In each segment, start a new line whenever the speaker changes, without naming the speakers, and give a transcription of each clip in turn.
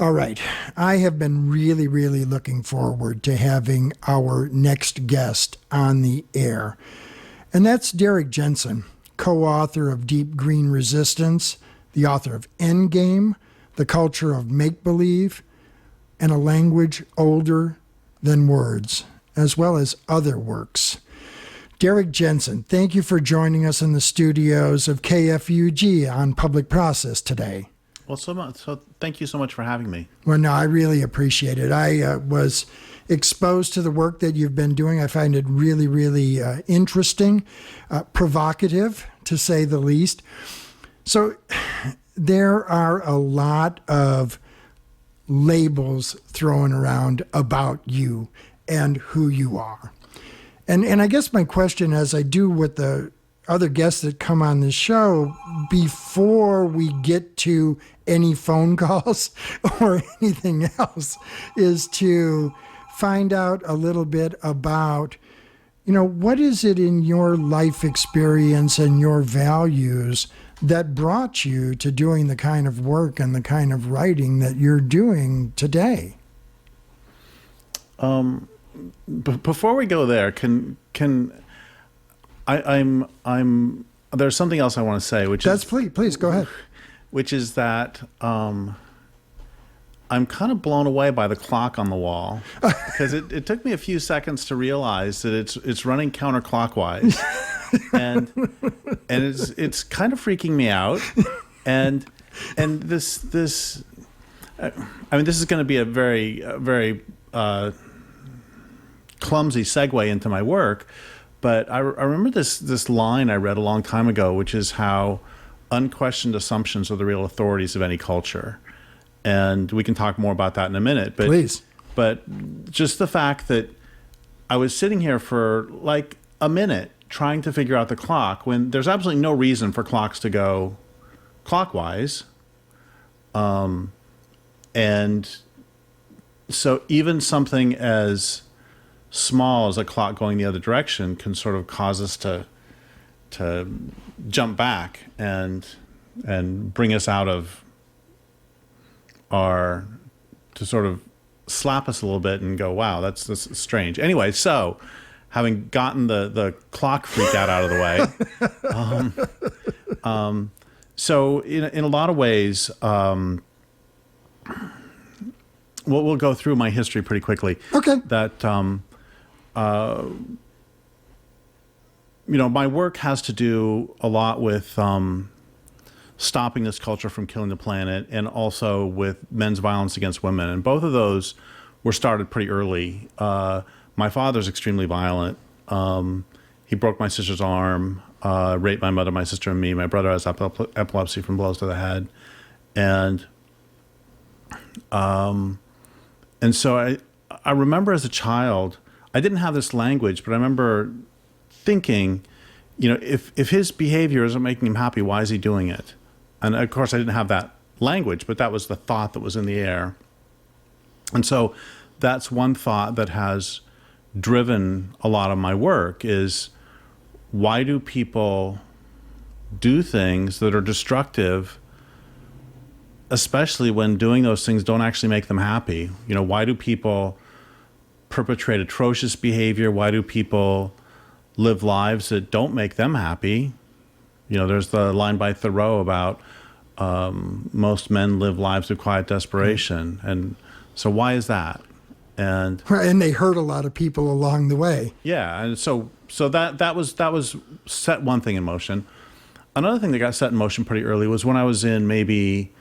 All right. I have been really, really looking forward to having our next guest on the air. And that's Derek Jensen, co-author of Deep Green Resistance, the author of Endgame, The Culture of Make-Believe, and A Language Older Than Words, as well as other works. Derek Jensen, thank you for joining us in the studios of KFUG on Public Process today.
Well, so thank you so much for having me.
Well, no, I really appreciate it. I was exposed to the work that you've been doing. I find it really, really interesting, provocative, to say the least. So there are a lot of labels thrown around about you and who you are. And I guess my question, as I do with the other guests that come on the show, before we get to any phone calls or anything else, is to find out a little bit about, what is it in your life experience and your values that brought you to doing the kind of work and the kind of writing that you're doing today?
Before we go there, I'm there's something else I want to say,
please go ahead.
Which is that I'm kind of blown away by the clock on the wall, because it took me a few seconds to realize that it's running counterclockwise, and it's kind of freaking me out, and this is going to be a very clumsy segue into my work, but I remember this line I read a long time ago, which is how unquestioned assumptions are the real authorities of any culture. And we can talk more about that in a minute. But,
please.
But just the fact that I was sitting here for like a minute trying to figure out the clock when there's absolutely no reason for clocks to go clockwise. And so even something as small as a clock going the other direction can sort of cause us to jump back and bring us out of to sort of slap us a little bit and go, wow, that's strange. Anyway, so having gotten the clock freak out of the way, so in a lot of ways, we'll go through my history pretty quickly.
Okay.
That my work has to do a lot with stopping this culture from killing the planet, and also with men's violence against women. And both of those were started pretty early. My father's extremely violent. He broke my sister's arm, raped my mother, my sister, and me. My brother has epilepsy from blows to the head. And so I remember as a child, I didn't have this language, but I remember thinking, if his behavior isn't making him happy, why is he doing it? And of course, I didn't have that language, but that was the thought that was in the air. And so that's one thought that has driven a lot of my work is, why do people do things that are destructive, especially when doing those things don't actually make them happy? Why do people perpetrate atrocious behavior? Why do people live lives that don't make them happy? There's the line by Thoreau about most men live lives of quiet desperation. And so why is that? And
they hurt a lot of people along the way.
Yeah, and so that was set one thing in motion. Another thing that got set in motion pretty early was when I was in maybe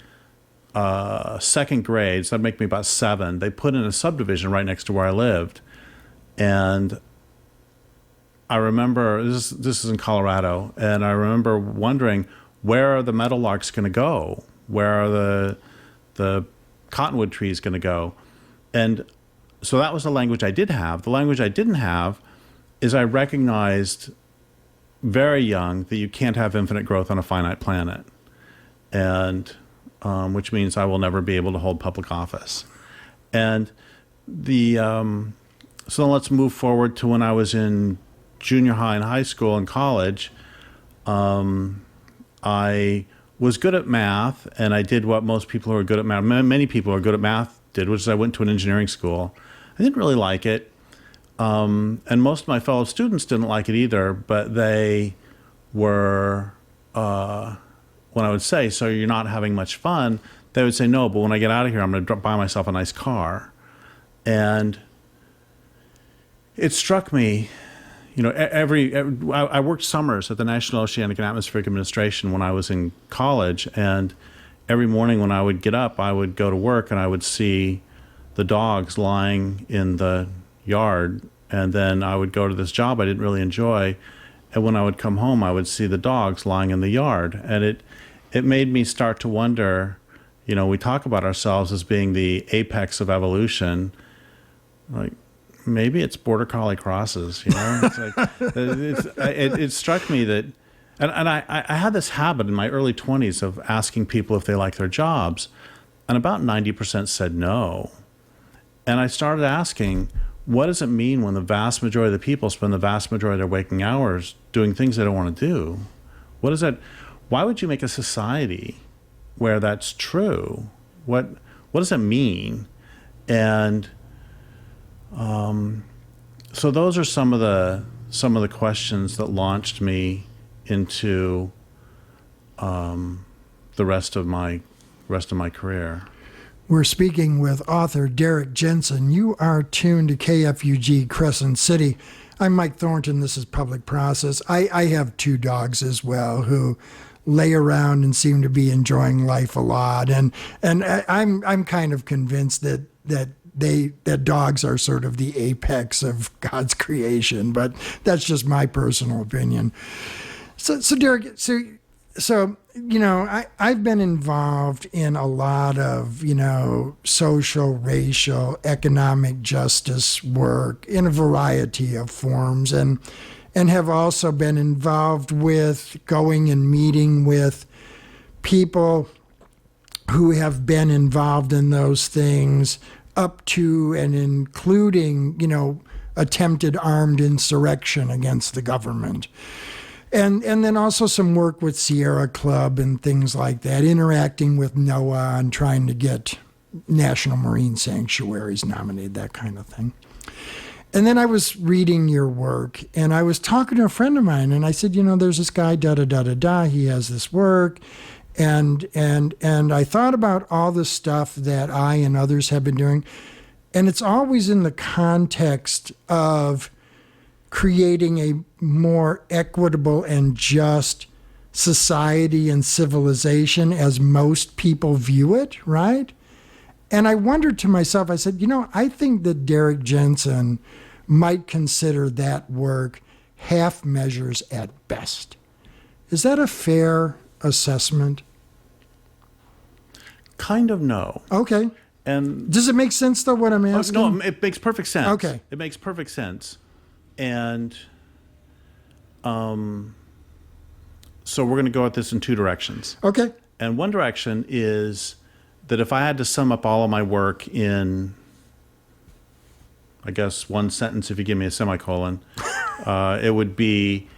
second grade, so that'd make me about 7. They put in a subdivision right next to where I lived, and I remember this is in Colorado, and I remember wondering, where are the meadowlarks going to go? Where are the cottonwood trees going to go? And so that was the language I did have. The language I didn't have is I recognized very young that you can't have infinite growth on a finite planet, and which means I will never be able to hold public office. And so let's move forward to when I was in junior high and high school and college. I was good at math, and I did what most people who are good at math, many people who are good at math did, which is I went to an engineering school. I didn't really like it. And most of my fellow students didn't like it either, but they were, when I would say, so you're not having much fun, they would say, no, but when I get out of here, I'm going to buy myself a nice car. And it struck me, I worked summers at the National Oceanic and Atmospheric Administration when I was in college, and every morning when I would get up, I would go to work and I would see the dogs lying in the yard, and then I would go to this job I didn't really enjoy, and when I would come home, I would see the dogs lying in the yard, and it made me start to wonder, we talk about ourselves as being the apex of evolution, like, maybe it's border collie crosses, It's like, it struck me that, and I had this habit in my early 20s of asking people if they like their jobs, and about 90% said no. And I started asking, what does it mean when the vast majority of the people spend the vast majority of their waking hours doing things they don't want to do? What is that? Why would you make a society where that's true? What does that mean? And so those are some of the questions that launched me into the rest of my career.
We're speaking with author Derek Jensen. You are tuned to KFUG Crescent City. I'm Mike Thornton. This is Public Process. I have 2 dogs as well who lay around and seem to be enjoying life a lot. And I'm kind of convinced that dogs are sort of the apex of God's creation, but that's just my personal opinion. So Derek, I've been involved in a lot of, social, racial, economic justice work in a variety of forms, and have also been involved with going and meeting with people who have been involved in those things up to and including, attempted armed insurrection against the government. And then also some work with Sierra Club and things like that, interacting with NOAA and trying to get national marine sanctuaries nominated, that kind of thing. And then I was reading your work, and I was talking to a friend of mine, and I said, there's this guy, da-da-da-da-da, he has this work. And I thought about all the stuff that I and others have been doing, and it's always in the context of creating a more equitable and just society and civilization as most people view it, right? And I wondered to myself, I said, I think that Derek Jensen might consider that work half measures at best. Is that a fair assessment?
Kind of, no.
Okay.
And
does it make sense, though, what I'm asking?
No, it makes perfect sense.
Okay.
It makes perfect sense. And so we're going to go at this in 2 directions.
Okay.
And one direction is that if I had to sum up all of my work in, I guess, one sentence, if you give me a semicolon, it would be,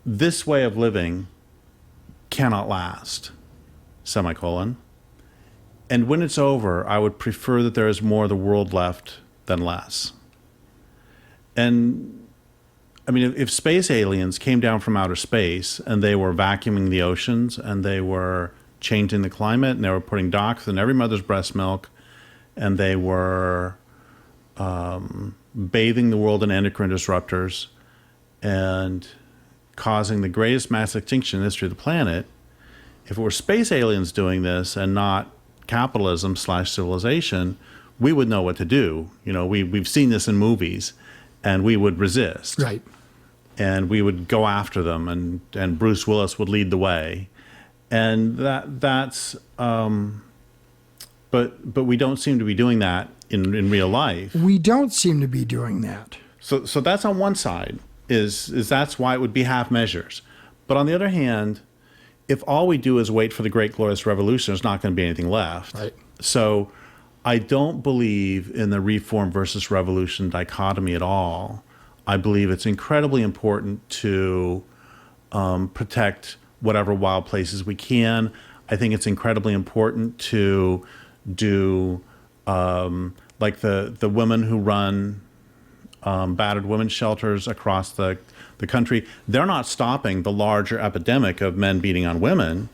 this way of living cannot last, semicolon. And when it's over, I would prefer that there is more of the world left than less. And I mean, if space aliens came down from outer space and they were vacuuming the oceans and they were changing the climate and they were putting docks in every mother's breast milk and they were bathing the world in endocrine disruptors and causing the greatest mass extinction in the history of the planet, if it were space aliens doing this and not capitalism/civilization, we would know what to do. We've seen this in movies. And we would resist.
Right.
And we would go after them, and Bruce Willis would lead the way. And that's but we don't seem to be doing that in real life.
We don't seem to be doing that.
So that's on one side, is that's why it would be half measures. But on the other hand, if all we do is wait for the great glorious revolution, there's not going to be anything left.
Right.
So I don't believe in the reform versus revolution dichotomy at all. I believe it's incredibly important to protect whatever wild places we can. I think it's incredibly important to do like the women who run battered women's shelters across the country. They're not stopping the larger epidemic of men beating on women,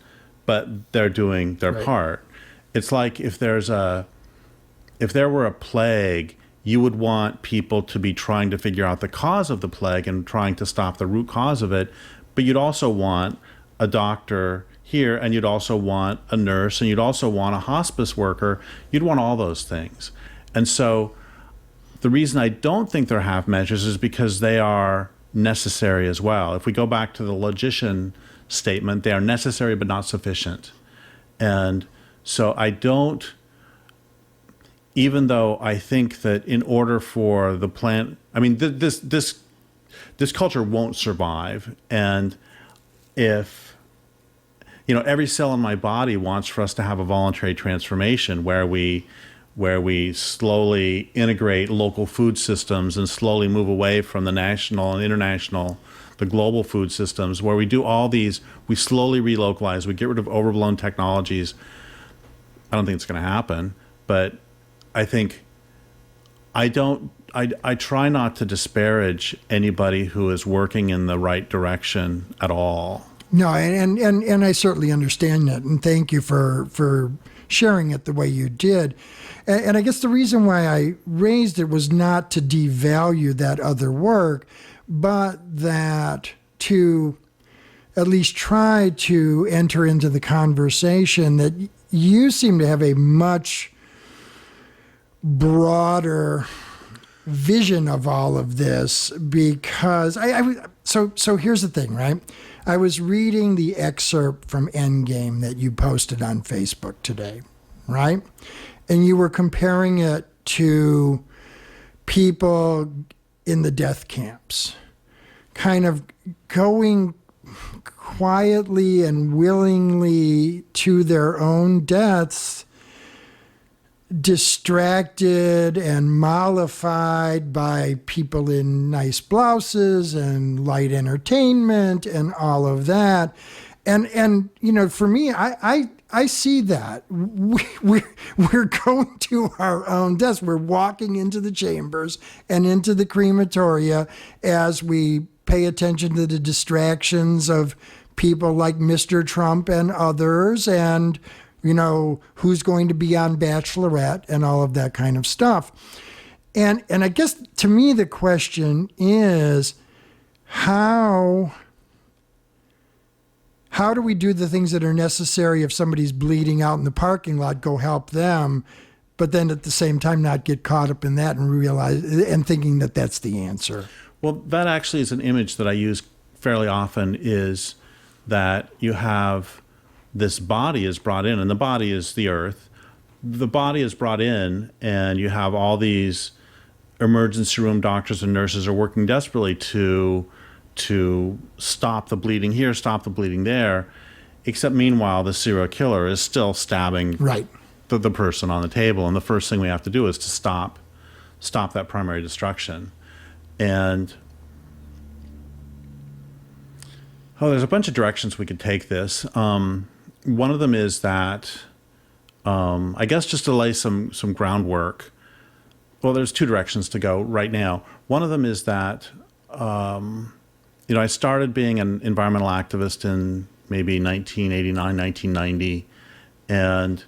but they're doing their part. It's like if there were a plague, you would want people to be trying to figure out the cause of the plague and trying to stop the root cause of it. But you'd also want a doctor here, and you'd also want a nurse, and you'd also want a hospice worker. You'd want all those things. And so the reason I don't think they're half measures is because they are necessary as well. If we go back to the logician statement, they are necessary but not sufficient. And so I don't, even though I think that in order for the plant, I mean, this culture won't survive. And if, every cell in my body wants for us to have a voluntary transformation where we slowly integrate local food systems and slowly move away from the national and international, the global food systems, where we do all these, we slowly relocalize, we get rid of overblown technologies. I don't think it's going to happen, but I think I try not to disparage anybody who is working in the right direction at all.
No, and I certainly understand that, and thank you for sharing it the way you did. And I guess the reason why I raised it was not to devalue that other work, but that to at least try to enter into the conversation that you seem to have a much broader vision of all of this, because so here's the thing, right? I was reading the excerpt from Endgame that you posted on Facebook today, right? And you were comparing it to people in the death camps, kind of going quietly and willingly to their own deaths, distracted and mollified by people in nice blouses and light entertainment and all of that. And for me, I see that. We're going to our own deaths. We're walking into the chambers and into the crematoria as we pay attention to the distractions of people like Mr. Trump and others, and who's going to be on Bachelorette and all of that kind of stuff. And I guess to me the question is, how do we do the things that are necessary if somebody's bleeding out in the parking lot, go help them, but then at the same time not get caught up in that and realize and thinking that that's the answer?
Well, that actually is an image that I use fairly often, is that you have this body is brought in, and the body is the earth. The body is brought in, and you have all these emergency room doctors and nurses are working desperately to stop the bleeding here, stop the bleeding there, except meanwhile the serial killer is still stabbing the person on the table, and the first thing we have to do is to stop that primary destruction. And there's a bunch of directions we could take this. One of them is that, I guess just to lay some groundwork, well, there's two directions to go right now. One of them is that, I started being an environmental activist in maybe 1989, 1990, and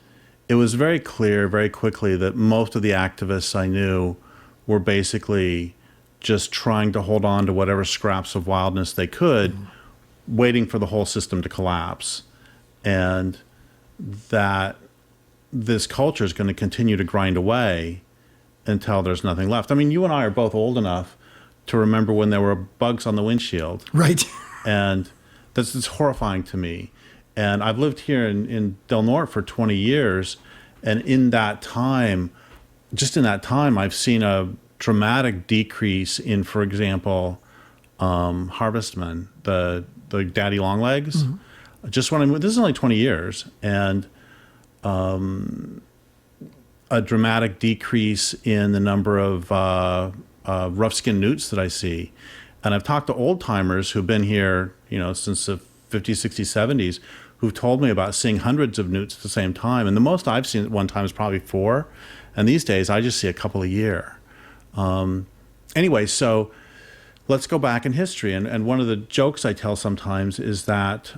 it was very clear very quickly that most of the activists I knew were basically just trying to hold on to whatever scraps of wildness they could, waiting for the whole system to collapse. And that this culture is going to continue to grind away until there's nothing left. I mean, you and I are both old enough to remember when there were bugs on the windshield.
Right.
And it's horrifying to me. And I've lived here in Del Norte for 20 years. And in that time, I've seen a dramatic decrease in, for example, harvestmen, the daddy longlegs. Mm-hmm. Just when I moved, this is only 20 years, and a dramatic decrease in the number of rough-skinned newts that I see. And I've talked to old-timers who've been here, since the 50s, 60s, 70s who've told me about seeing hundreds of newts at the same time. And the most I've seen at one time is probably 4. And these days, I just see a couple a year. Anyway, so let's go back in history. And one of the jokes I tell sometimes is that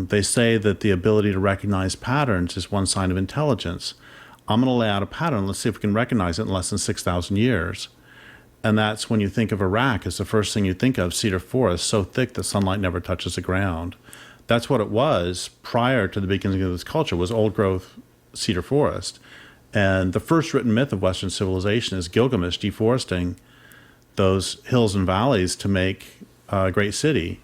they say that the ability to recognize patterns is one sign of intelligence. I'm going to lay out a pattern. Let's see if we can recognize it in less than 6,000 years. And that's when you think of Iraq as the first thing you think of, cedar forest, so thick that sunlight never touches the ground. That's what it was prior to the beginning of this culture, was old-growth cedar forest. And the first written myth of Western civilization is Gilgamesh deforesting those hills and valleys to make a great city.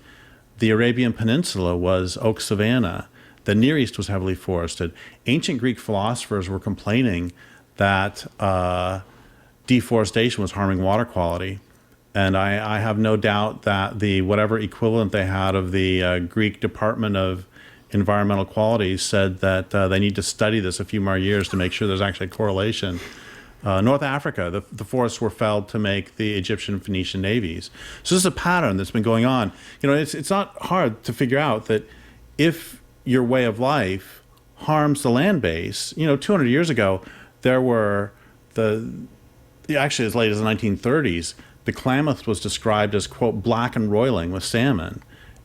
The Arabian Peninsula was oak savanna. The Near East was heavily forested. Ancient Greek philosophers were complaining that deforestation was harming water quality. And I have no doubt that the whatever equivalent they had of the Greek Department of Environmental Quality said that they need to study this a few more years to make sure there's actually a correlation. North Africa, the forests were felled to make the Egyptian and Phoenician navies. So this is a pattern that's been going on. It's not hard to figure out that if your way of life harms the land base, 200 years ago, there were actually as late as the 1930s, the Klamath was described as, quote, black and roiling with salmon.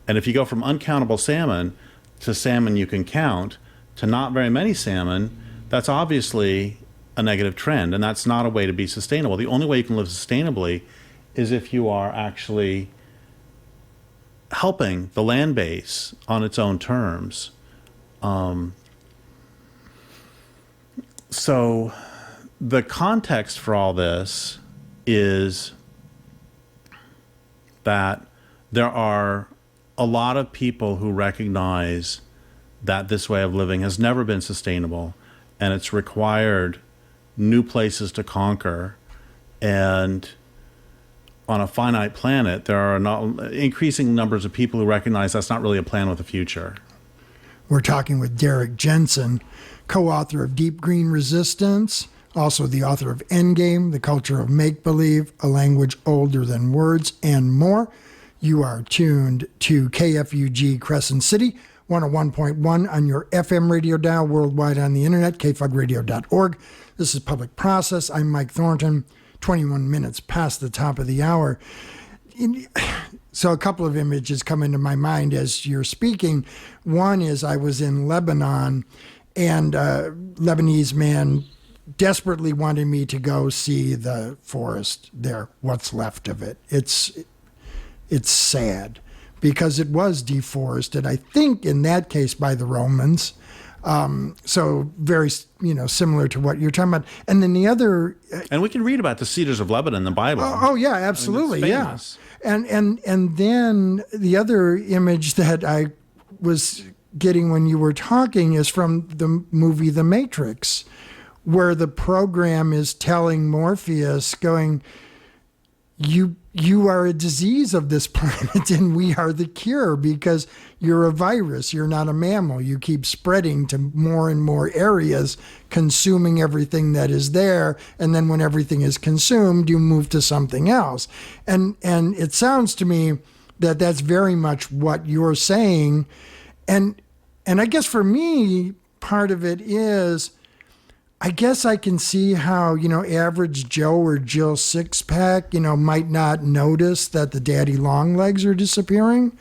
And if you go from uncountable salmon to salmon you can count to not very many salmon, that's obviously a negative trend, and that's not a way to be sustainable. The only way you can live sustainably is if you are actually helping the land base on its own terms. So the context for all this is that there are a lot of people who recognize that this way of living has never been sustainable, and it's required new places to conquer. And on a finite planet, there are increasing numbers of people who recognize that's not really a plan with a future.
We're talking with Derek Jensen, co-author of Deep Green Resistance, also the author of Endgame, The Culture of Make-Believe, A Language Older Than Words, and more. You are tuned to KFUG Crescent City, 101.1 on your FM radio dial, worldwide on the internet, kfugradio.org. This is Public Process. I'm Mike Thornton, 21 minutes past the top of the hour. So a couple of images come into my mind as you're speaking. One is I was in Lebanon, and a Lebanese man desperately wanted me to go see the forest there, what's left of it. It's sad because it was deforested, I think in that case by the Romans. So very, similar to what you're talking about. And then the other...
and we can read about the cedars of Lebanon in the Bible.
Oh yeah, absolutely, yeah. And then the other image that I was getting when you were talking is from the movie The Matrix, where the program is telling Morpheus, going, you are a disease of this planet and we are the cure because you're a virus. You're not a mammal. You keep spreading to more and more areas, consuming everything that is there. And then when everything is consumed, you move to something else. And it sounds to me that that's very much what you're saying. And I guess for me, part of it is, I guess I can see how, average Joe or Jill Sixpack, might not notice that the daddy long legs are disappearing.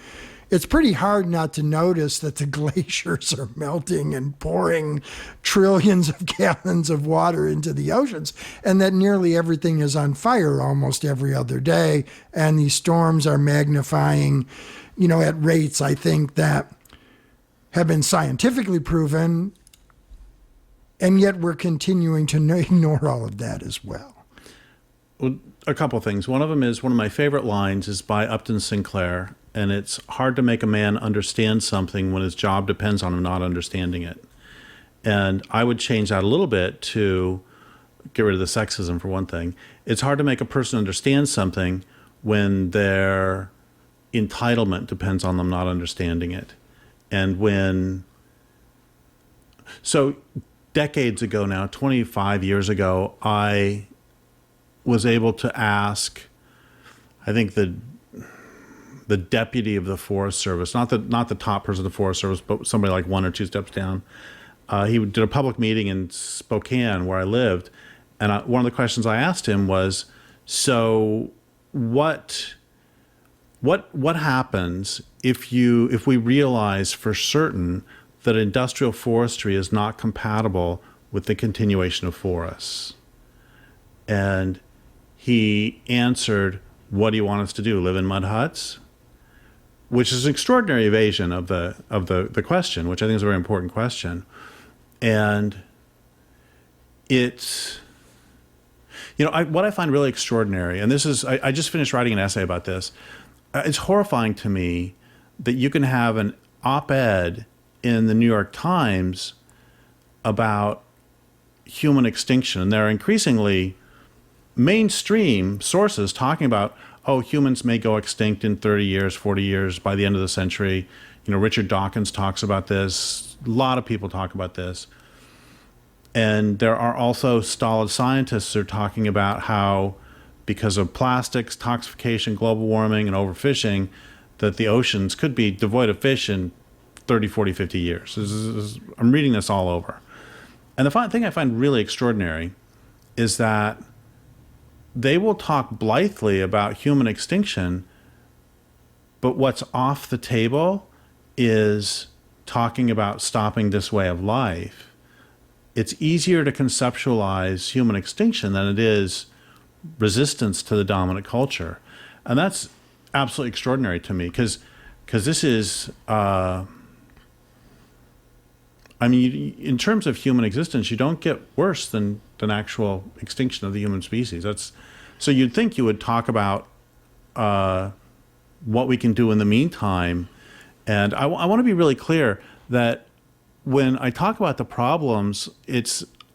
It's pretty hard not to notice that the glaciers are melting and pouring trillions of gallons of water into the oceans, and that nearly everything is on fire almost every other day. And these storms are magnifying, at rates, I think, that have been scientifically proven. And yet we're continuing to ignore all of that as well.
Well, a couple of things. One of them is, one of my favorite lines is by Upton Sinclair, and it's hard to make a man understand something when his job depends on him not understanding it. And I would change that a little bit to get rid of the sexism for one thing. It's hard to make a person understand something when their entitlement depends on them not understanding it. And decades ago now, 25 years ago, I was able to ask, I think the the deputy of the Forest Service, not the top person of the Forest Service, but somebody like one or two steps down. He did a public meeting in Spokane where I lived, and one of the questions I asked him was, so what happens if we realize for certain that industrial forestry is not compatible with the continuation of forests? And he answered, what do you want us to do, live in mud huts? Which is an extraordinary evasion of the question, which I think is a very important question. And it's, what I find really extraordinary, and this is, I just finished writing an essay about this. It's horrifying to me that you can have an op-ed in the New York Times about human extinction, and there are increasingly mainstream sources talking about, humans may go extinct in 30 years, 40 years, by the end of the century. Richard Dawkins talks about this. A lot of people talk about this. And there are also stolid scientists who are talking about how, because of plastics, toxification, global warming, and overfishing, that the oceans could be devoid of fish in 30, 40, 50 years. I'm reading this all over. And the thing I find really extraordinary is that they will talk blithely about human extinction, but what's off the table is talking about stopping this way of life. It's easier to conceptualize human extinction than it is resistance to the dominant culture. And that's absolutely extraordinary to me, because this is, in terms of human existence, you don't get worse than actual extinction of the human species. So you'd think you would talk about what we can do in the meantime. And I want to be really clear that when I talk about the problems,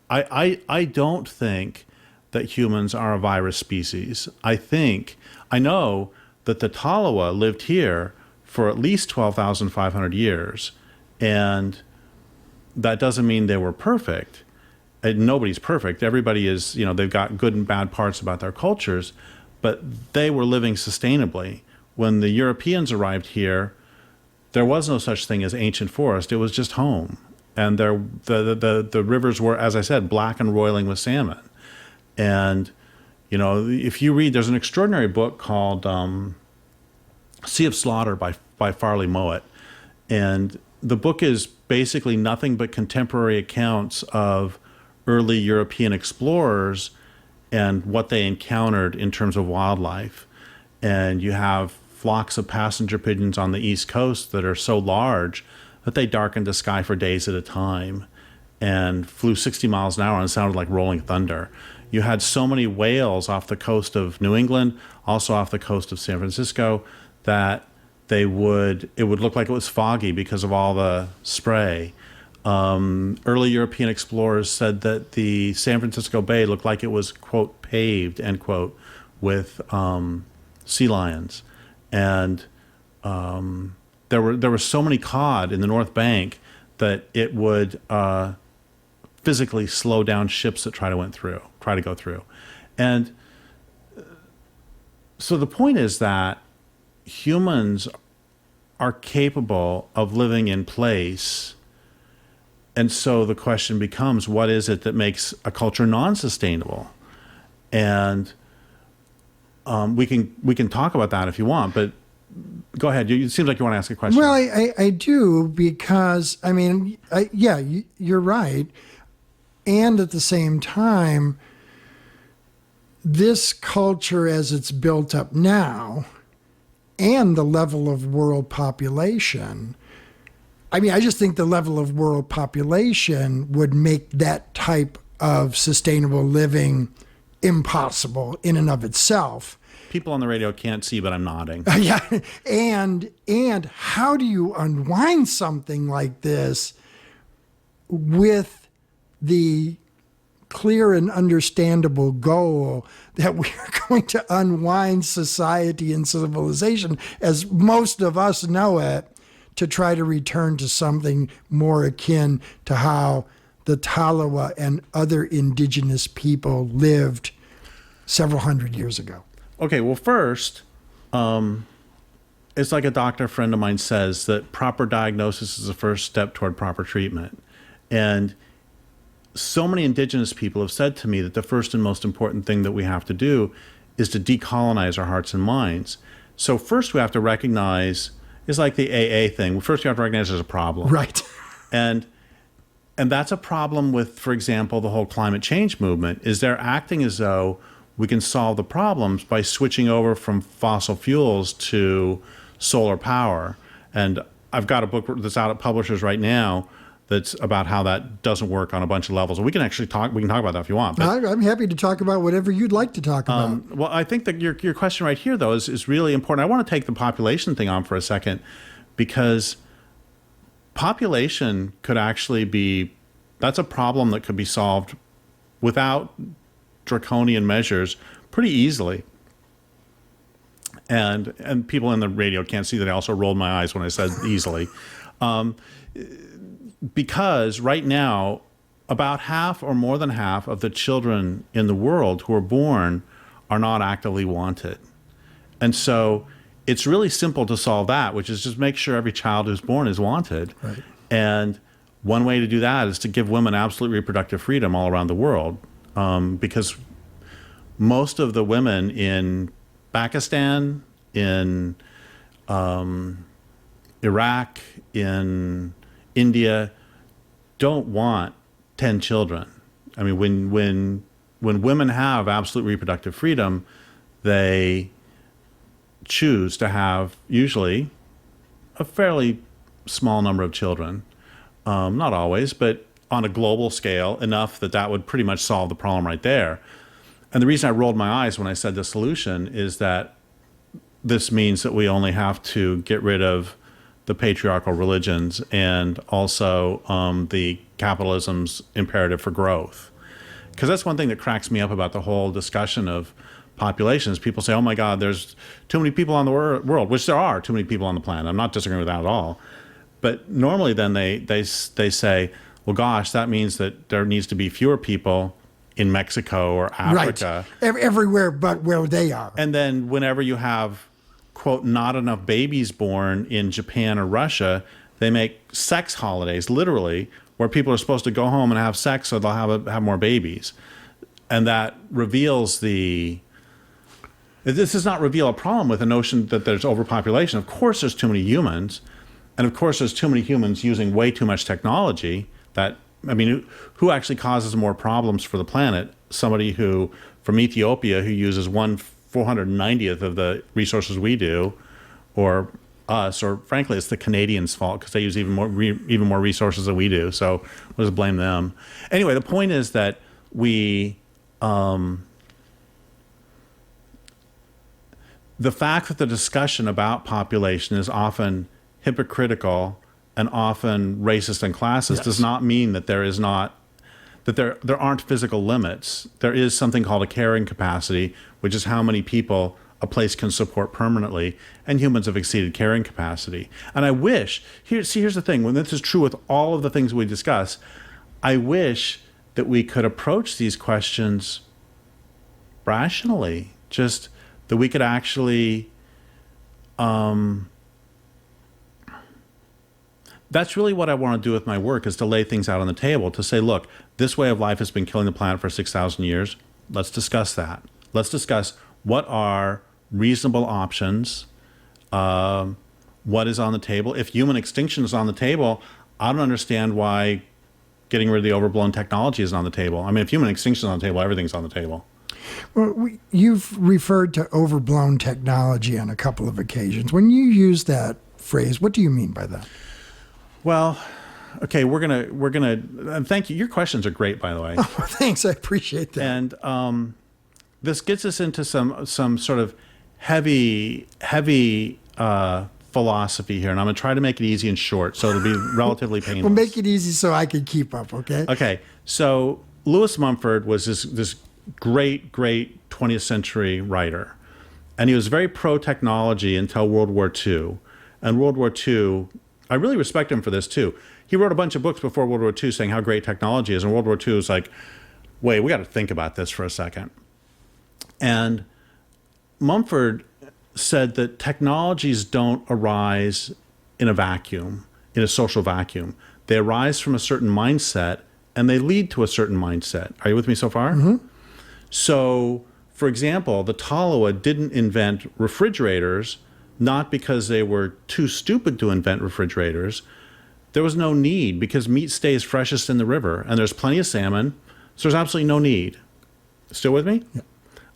I don't think that humans are a virus species. I know that the Tolowa lived here for at least 12,500 years, and that doesn't mean they were perfect. Nobody's perfect. Everybody is, they've got good and bad parts about their cultures, but they were living sustainably. When the Europeans arrived here, there was no such thing as ancient forest. It was just home. And the rivers were, as I said, black and roiling with salmon. And, if you read, there's an extraordinary book called Sea of Slaughter by Farley Mowat. And the book is basically nothing but contemporary accounts of early European explorers and what they encountered in terms of wildlife. And you have flocks of passenger pigeons on the East Coast that are so large that they darkened the sky for days at a time and flew 60 miles an hour and sounded like rolling thunder. You had so many whales off the coast of New England, also off the coast of San Francisco, that it would look like it was foggy because of all the spray. Early European explorers said that the San Francisco Bay looked like it was, quote, paved, end quote, with sea lions. And there were so many cod in the North Bank that it would physically slow down ships that try to go through. And so the point is that humans are capable of living in place. And so the question becomes, what is it that makes a culture non-sustainable? And we can talk about that if you want, but go ahead. It seems like you want to ask a question.
Well, I do, because, you're right. And at the same time, this culture as it's built up now and the level of world population, I just think the level of world population would make that type of sustainable living impossible in and of itself.
People on the radio can't see, but I'm nodding.
Yeah. And how do you unwind something like this with the clear and understandable goal that we are going to unwind society and civilization as most of us know it, to try to return to something more akin to how the Tolowa and other indigenous people lived several hundred years ago?
Okay, well, first, it's like a doctor friend of mine says that proper diagnosis is the first step toward proper treatment. And so many indigenous people have said to me that the first and most important thing that we have to do is to decolonize our hearts and minds. So first we have to recognize, it's like the AA thing. First you have to recognize there's a problem.
Right.
And that's a problem with, for example, the whole climate change movement, is they're acting as though we can solve the problems by switching over from fossil fuels to solar power. And I've got a book that's out at publishers right now that's about how that doesn't work on a bunch of levels. And we can actually talk about that if you want. But,
I'm happy to talk about whatever you'd like to talk about.
well, I think that your question right here, though, is really important. I want to take the population thing on for a second, because population could actually be, that's a problem that could be solved without draconian measures pretty easily. And people in the radio can't see that I also rolled my eyes when I said easily. Because right now, about half or more than half of the children in the world who are born are not actively wanted. And so it's really simple to solve that, which is just make sure every child who's born is wanted.
Right.
And one way to do that is to give women absolute reproductive freedom all around the world, because most of the women in Pakistan, in Iraq, in India don't want 10 children. I mean, when women have absolute reproductive freedom, they choose to have usually a fairly small number of children. Not always, but on a global scale, enough that would pretty much solve the problem right there. And the reason I rolled my eyes when I said dissolution is that this means that we only have to get rid of the patriarchal religions and also the capitalism's imperative for growth. Because that's one thing that cracks me up about the whole discussion of populations. People say, oh my God, there's too many people on the world, which there are too many people on the planet. I'm not disagreeing with that at all. But normally then they say, well, gosh, that means that there needs to be fewer people in Mexico or Africa.
Right. Everywhere but where they are.
And then whenever you have, quote, not enough babies born in Japan or Russia, they make sex holidays, literally, where people are supposed to go home and have sex so they'll have more babies. And that reveals this does not reveal a problem with the notion that there's overpopulation. Of course there's too many humans. And of course there's too many humans using way too much technology. Who actually causes more problems for the planet? Somebody from Ethiopia who uses 1/490th of the resources we do, or us, or frankly, it's the Canadians' fault because they use even more resources than we do. So we'll just blame them. Anyway, the point is that the fact that the discussion about population is often hypocritical and often racist and classist does not mean that there aren't physical limits. There is something called a carrying capacity, which is how many people a place can support permanently, and humans have exceeded carrying capacity. And I wish, here's the thing, when this is true with all of the things we discuss, I wish that we could approach these questions rationally, just that we could actually, that's really what I want to do with my work, is to lay things out on the table, to say, look, this way of life has been killing the planet for 6,000 years. Let's discuss that. Let's discuss what are reasonable options, what is on the table. If human extinction is on the table, I don't understand why getting rid of the overblown technology is on the table. I mean, if human extinction is on the table, everything's on the table.
Well, you've referred to overblown technology on a couple of occasions. When you use that phrase, what do you mean by that?
Well, okay, we're gonna. And thank you. Your questions are great, by the way.
Oh, thanks. I appreciate that.
And this gets us into some sort of heavy philosophy here, and I'm gonna try to make it easy and short, so it'll be relatively painless.
Well, make it easy so I can keep up. Okay.
Okay. So Lewis Mumford was this great 20th century writer, and he was very pro technology until World War II. And World War II, I really respect him for this too. He wrote a bunch of books before World War II saying how great technology is, and World War II was like, wait, we got to think about this for a second. And Mumford said that technologies don't arise in a vacuum, in a social vacuum. They arise from a certain mindset and they lead to a certain mindset. Are you with me so far? Mm-hmm. So, for example, the Toloa didn't invent refrigerators, not because they were too stupid to invent refrigerators. There was no need because meat stays freshest in the river and there's plenty of salmon. So there's absolutely no need. Still with me?
Yeah.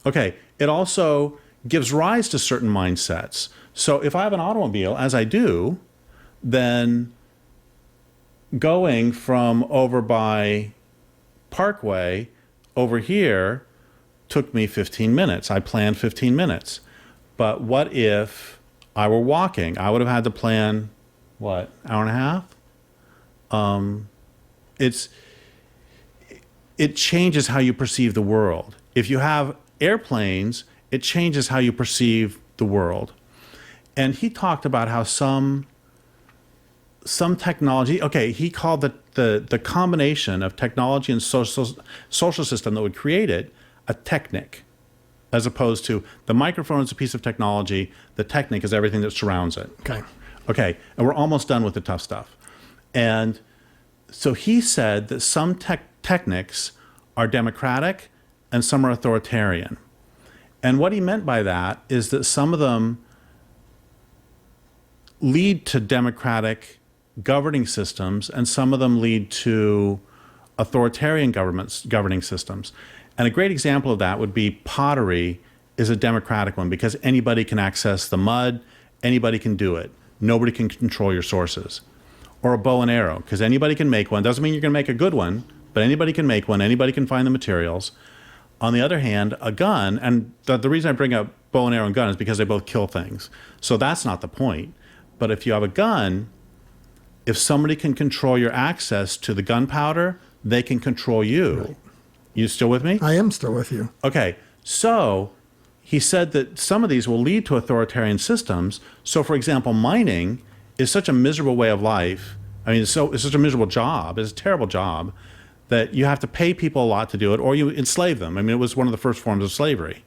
Okay. It also gives rise to certain mindsets. So if I have an automobile, as I do, then going from over by Parkway over here took me 15 minutes. I planned 15 minutes. But what if I were walking? I would have had to plan, what, hour and a half? It changes how you perceive the world. If you have airplanes, it changes how you perceive the world. And he talked about how some technology, okay, he called the combination of technology and social system that would create it a technic, as opposed to the microphone is a piece of technology, the technic is everything that surrounds it. Okay, and we're almost done with the tough stuff. And so he said that some techniques are democratic and some are authoritarian. And what he meant by that is that some of them lead to democratic governing systems and some of them lead to authoritarian governing systems. And a great example of that would be pottery is a democratic one because anybody can access the mud, anybody can do it. Nobody can control your sources. Or a bow and arrow, because anybody can make one. Doesn't mean you're going to make a good one, but anybody can make one. Anybody can find the materials. On the other hand, a gun, and the reason I bring up bow and arrow and gun is because they both kill things. So that's not the point. But if you have a gun, if somebody can control your access to the gunpowder, they can control you. Right. You still with me?
I am still with you.
Okay. So he said that some of these will lead to authoritarian systems. So, for example, mining is such a miserable way of life. I mean, it's such a miserable job. It's a terrible job that you have to pay people a lot to do it or you enslave them. I mean, it was one of the first forms of slavery.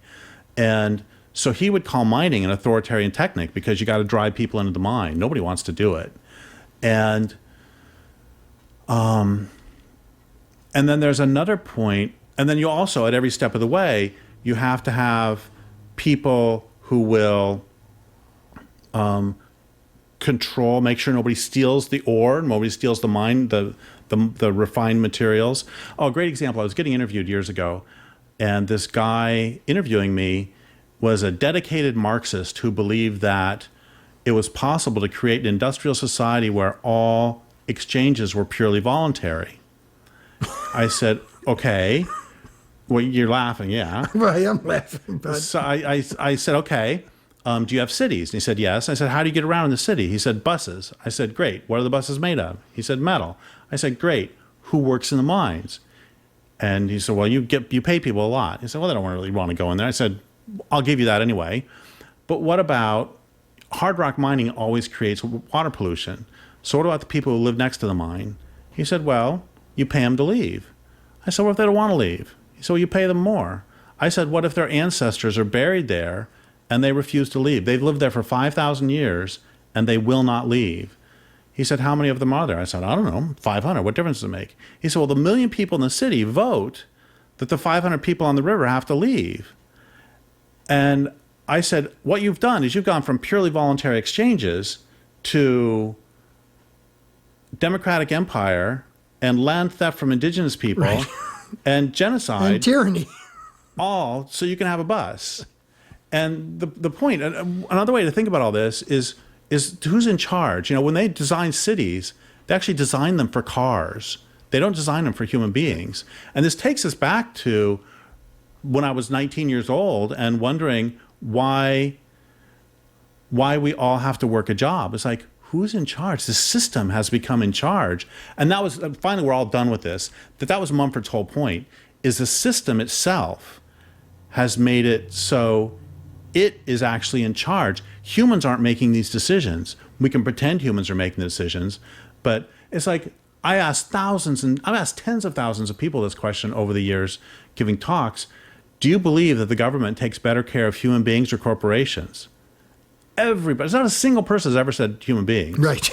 And so he would call mining an authoritarian technique because you got to drive people into the mine. Nobody wants to do it. And then there's another point. And then you also, at every step of the way, you have to have people who will control, make sure nobody steals the ore, nobody steals the mine, the refined materials. Oh, a great example. I was getting interviewed years ago, and this guy interviewing me was a dedicated Marxist who believed that it was possible to create an industrial society where all exchanges were purely voluntary. I said, okay. Well, you're laughing, yeah.
Well, I am laughing, but...
So I said, okay. Do you have cities? And he said, yes. I said, how do you get around in the city? He said, buses. I said, great. What are the buses made of? He said, metal. I said, great. Who works in the mines? And he said, well, you pay people a lot. He said, well, they don't really want to go in there. I said, I'll give you that anyway. But what about hard rock mining always creates water pollution. So what about the people who live next to the mine? He said, well, you pay them to leave. I said, what if they don't want to leave? He said, well, you pay them more. I said, what if their ancestors are buried there and they refuse to leave? They've lived there for 5,000 years and they will not leave. He said, how many of them are there? I said, I don't know, 500. What difference does it make? He said, well, the 1 million people in the city vote that the 500 people on the river have to leave. And I said, what you've done is you've gone from purely voluntary exchanges to democratic empire and land theft from indigenous people, right, and genocide.
And tyranny.
All so you can have a bus. And the point, another way to think about all this is who's in charge? You know, when they design cities, they actually design them for cars. They don't design them for human beings. And this takes us back to when I was 19 years old and wondering why we all have to work a job. It's like, who's in charge? The system has become in charge. And that was, finally, we're all done with this, that was Mumford's whole point, is the system itself has made it so it is actually in charge. Humans aren't making these decisions. We can pretend humans are making the decisions, but it's like, I've asked tens of thousands of people this question over the years giving talks. Do you believe that the government takes better care of human beings or corporations? Everybody. There's not a single person has ever said human beings.
Right.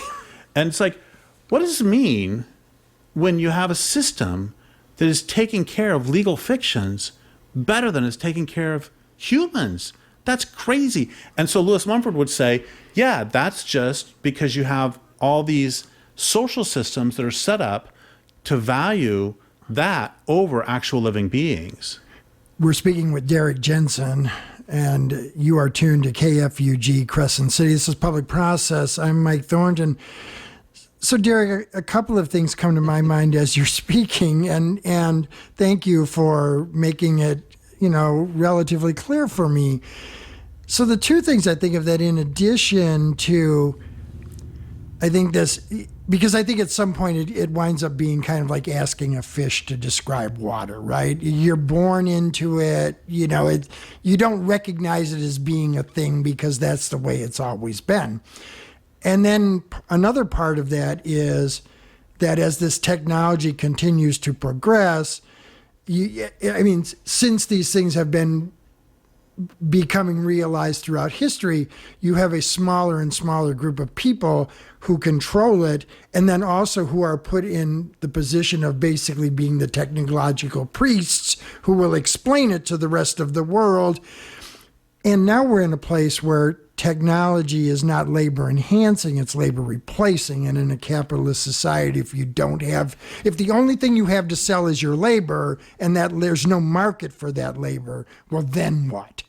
And it's like, what does it mean when you have a system that is taking care of legal fictions better than it's taking care of humans? That's crazy. And so Lewis Mumford would say, yeah, that's just because you have all these social systems that are set up to value that over actual living beings.
We're speaking with Derek Jensen, and you are tuned to KFUG Crescent City. This is Public Process. I'm Mike Thornton. So, Derek, a couple of things come to my mind as you're speaking, and thank you for making it, relatively clear for me. So the two things I think of that, in addition to, I think this, because I think at some point it winds up being kind of like asking a fish to describe water, right? You're born into it, you don't recognize it as being a thing because that's the way it's always been. And then another part of that is that as this technology continues to progress, since these things have been becoming realized throughout history, you have a smaller and smaller group of people who control it, and then also who are put in the position of basically being the technological priests who will explain it to the rest of the world. And now we're in a place where technology is not labor enhancing, it's labor replacing. And in a capitalist society, if the only thing you have to sell is your labor, and that there's no market for that labor, well, then what?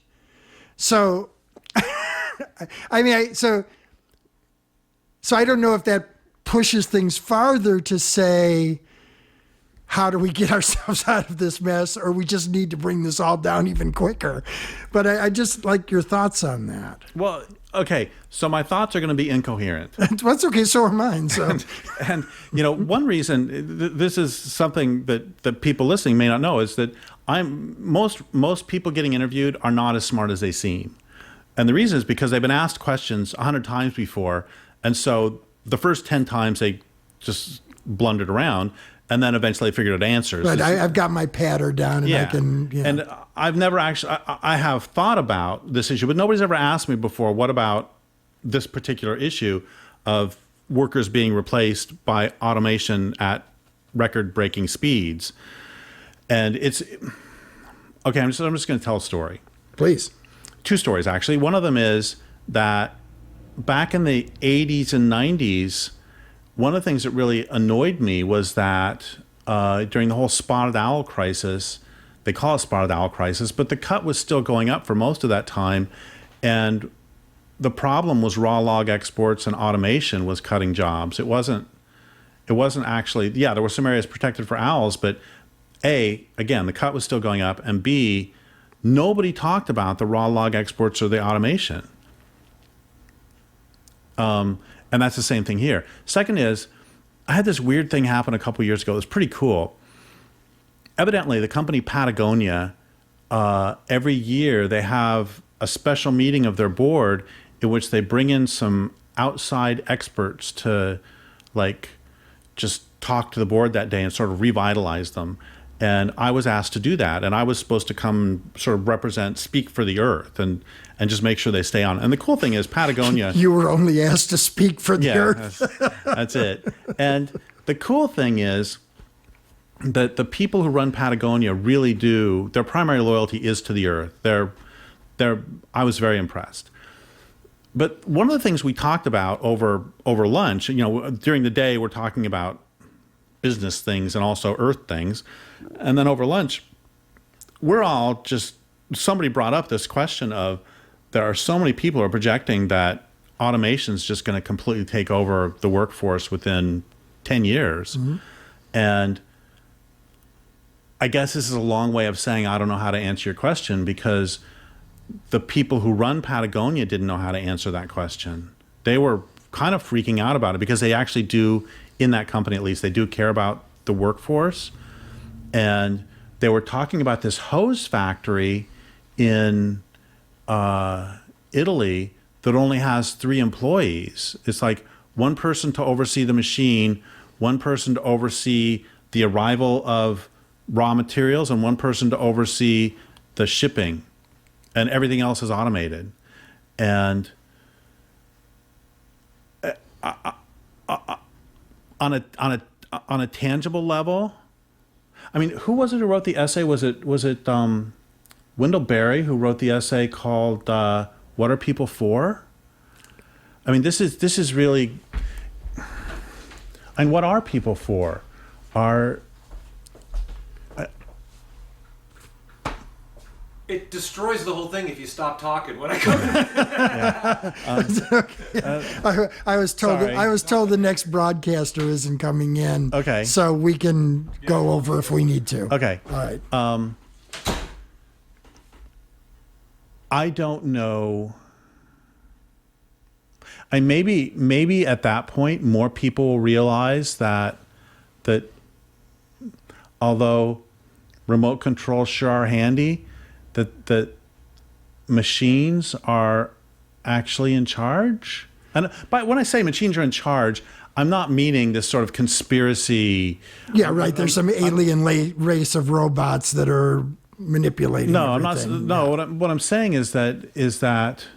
So, so I don't know if that pushes things farther to say, how do we get ourselves out of this mess, or we just need to bring this all down even quicker? But I just like your thoughts on that.
Well, okay, so my thoughts are going to be incoherent.
That's okay, so are mine. So,
and one reason, this is something that people listening may not know, is that most people getting interviewed are not as smart as they seem. And the reason is because they've been asked questions 100 times before, and so the first 10 times they just blundered around, and then eventually figured out answers.
But I've got my patter down, and I can. Yeah.
And I've never actually. I have thought about this issue, but nobody's ever asked me before. What about this particular issue of workers being replaced by automation at record-breaking speeds? And it's okay. I'm just going to tell a story.
Please.
Two stories, actually. One of them is that back in the 80s and 90s. One of the things that really annoyed me was that during the whole spotted owl crisis, they call it spotted owl crisis, but the cut was still going up for most of that time. And the problem was raw log exports and automation was cutting jobs. It wasn't actually, there were some areas protected for owls, but A, again, the cut was still going up, and B, nobody talked about the raw log exports or the automation. And that's the same thing here. Second is, I had this weird thing happen a couple years ago. It was pretty cool. Evidently, the company Patagonia, every year they have a special meeting of their board in which they bring in some outside experts to just talk to the board that day and sort of revitalize them. And I was asked to do that. And I was supposed to come sort of speak for the earth and just make sure they stay on. And the cool thing is Patagonia...
You were only asked to speak for the earth.
That's it. And the cool thing is that the people who run Patagonia really do... Their primary loyalty is to the earth. I was very impressed. But one of the things we talked about over lunch, during the day we're talking about business things and also earth things. And then over lunch, somebody brought up this question of, there are so many people who are projecting that automation is just going to completely take over the workforce within 10 years. Mm-hmm. And I guess this is a long way of saying I don't know how to answer your question, because the people who run Patagonia didn't know how to answer that question. They were kind of freaking out about it because they actually do, in that company at least, they do care about the workforce. And they were talking about this hose factory in Italy that only has 3 employees. It's like one person to oversee the machine, one person to oversee the arrival of raw materials, and one person to oversee the shipping, and everything else is automated. And on a tangible level, I mean, who was it who wrote the essay? Was it Wendell Berry who wrote the essay called "What Are People For?" I mean, this is really, and what are people for?
It destroys the whole thing if you stop talking when I come in.
I was told
Sorry.
I was told the next broadcaster isn't coming in.
Okay.
So we can go over if we need to.
Okay.
All right.
I don't know. And maybe at that point, more people will realize that although remote controls sure are handy, that machines are actually in charge. And when I say machines are in charge, I'm not meaning this sort of conspiracy.
Yeah, right. There's some alien race of robots that are manipulating.
No,
everything.
I'm not. No, what I'm saying is that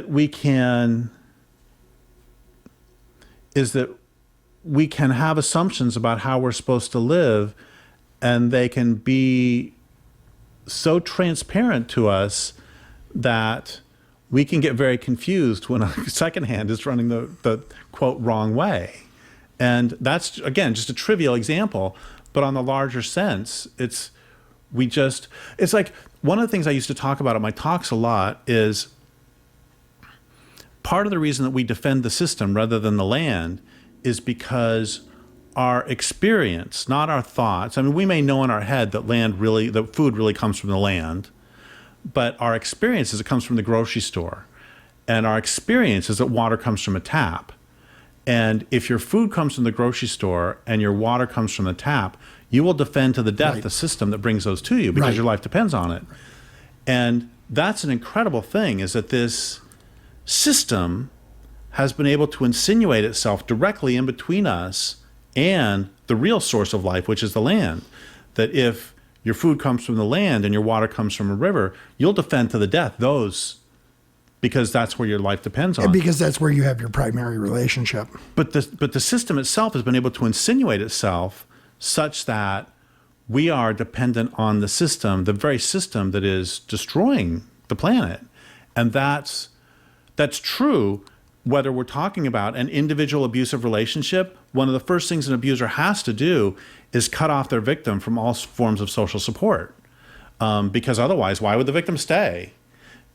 we can have assumptions about how we're supposed to live, and they can be so transparent to us that we can get very confused when a second hand is running the quote wrong way. And that's, again, just a trivial example, but on the larger sense, it's like one of the things I used to talk about at my talks a lot is part of the reason that we defend the system rather than the land is because our experience, not our thoughts. I mean, we may know in our head that that food really comes from the land, but our experience is it comes from the grocery store. And our experience is that water comes from a tap. And if your food comes from the grocery store and your water comes from the tap, you will defend to the death the system that brings those to you because your life depends on it. And that's an incredible thing, is that this system has been able to insinuate itself directly in between us and the real source of life, which is the land. That if your food comes from the land and your water comes from a river, you'll defend to the death those, because that's where your life depends on.
Because that's where you have your primary relationship.
But the system itself has been able to insinuate itself such that we are dependent on the system, the very system that is destroying the planet. And that's true whether we're talking about an individual abusive relationship. One of the first things an abuser has to do is cut off their victim from all forms of social support. Because otherwise, why would the victim stay?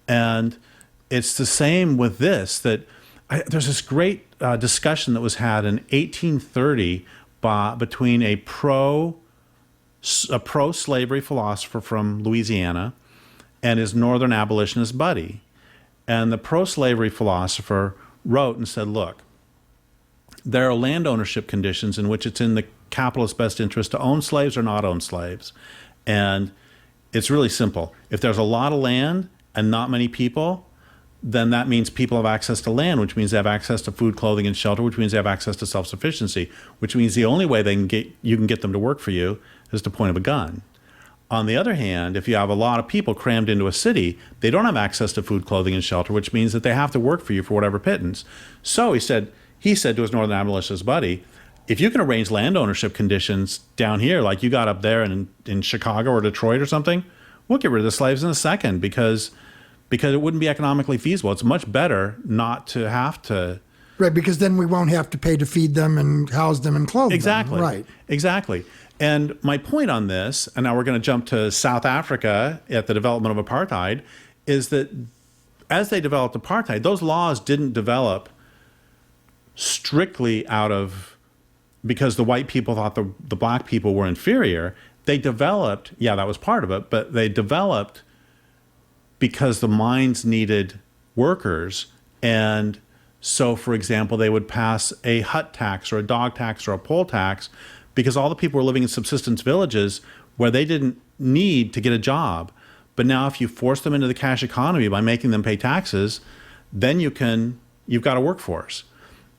And it's the same with this, that there's this great discussion that was had in 1830 between a pro-slavery philosopher from Louisiana and his northern abolitionist buddy. And the pro-slavery philosopher wrote and said, look, there are land ownership conditions in which it's in the capitalist's best interest to own slaves or not own slaves. And it's really simple. If there's a lot of land and not many people, then that means people have access to land, which means they have access to food, clothing, and shelter, which means they have access to self-sufficiency, which means the only way you can get them to work for you is to point of a gun. On the other hand, if you have a lot of people crammed into a city, they don't have access to food, clothing, and shelter, which means that they have to work for you for whatever pittance. So he said to his northern abolitionist buddy, if you can arrange land ownership conditions down here, like you got up there in Chicago or Detroit or something, we'll get rid of the slaves in a second because it wouldn't be economically feasible. It's much better not to have to.
Right, because then we won't have to pay to feed them and house them and clothe
Exactly.
them. Right.
Exactly. And my point on this, and now we're going to jump to South Africa at the development of apartheid, is that as they developed apartheid, those laws didn't develop strictly because the white people thought the black people were inferior. They developed, that was part of it, but they developed because the mines needed workers. And so, for example, they would pass a hut tax or a dog tax or a poll tax because all the people were living in subsistence villages where they didn't need to get a job. But now if you force them into the cash economy by making them pay taxes, then you've got a workforce.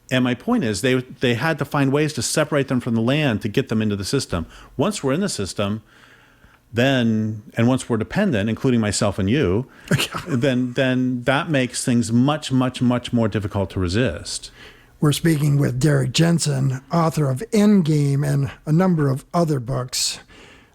And my point is they had to find ways to separate them from the land to get them into the system. Once we're in the system, then, and once we're dependent, including myself and you, then that makes things much, much, much more difficult to resist.
We're speaking with Derek Jensen, author of Endgame and a number of other books.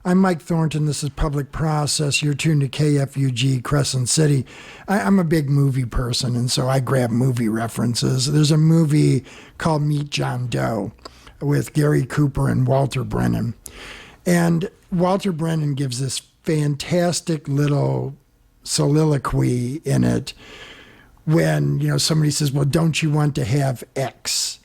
I'm Mike Thornton. This is Public Process. You're tuned to KFUG, Crescent City. I'm a big movie person, and so I grab movie references. There's a movie called Meet John Doe with Gary Cooper and Walter Brennan. And Walter Brennan gives this fantastic little soliloquy in it when, somebody says, well, don't you want to have X?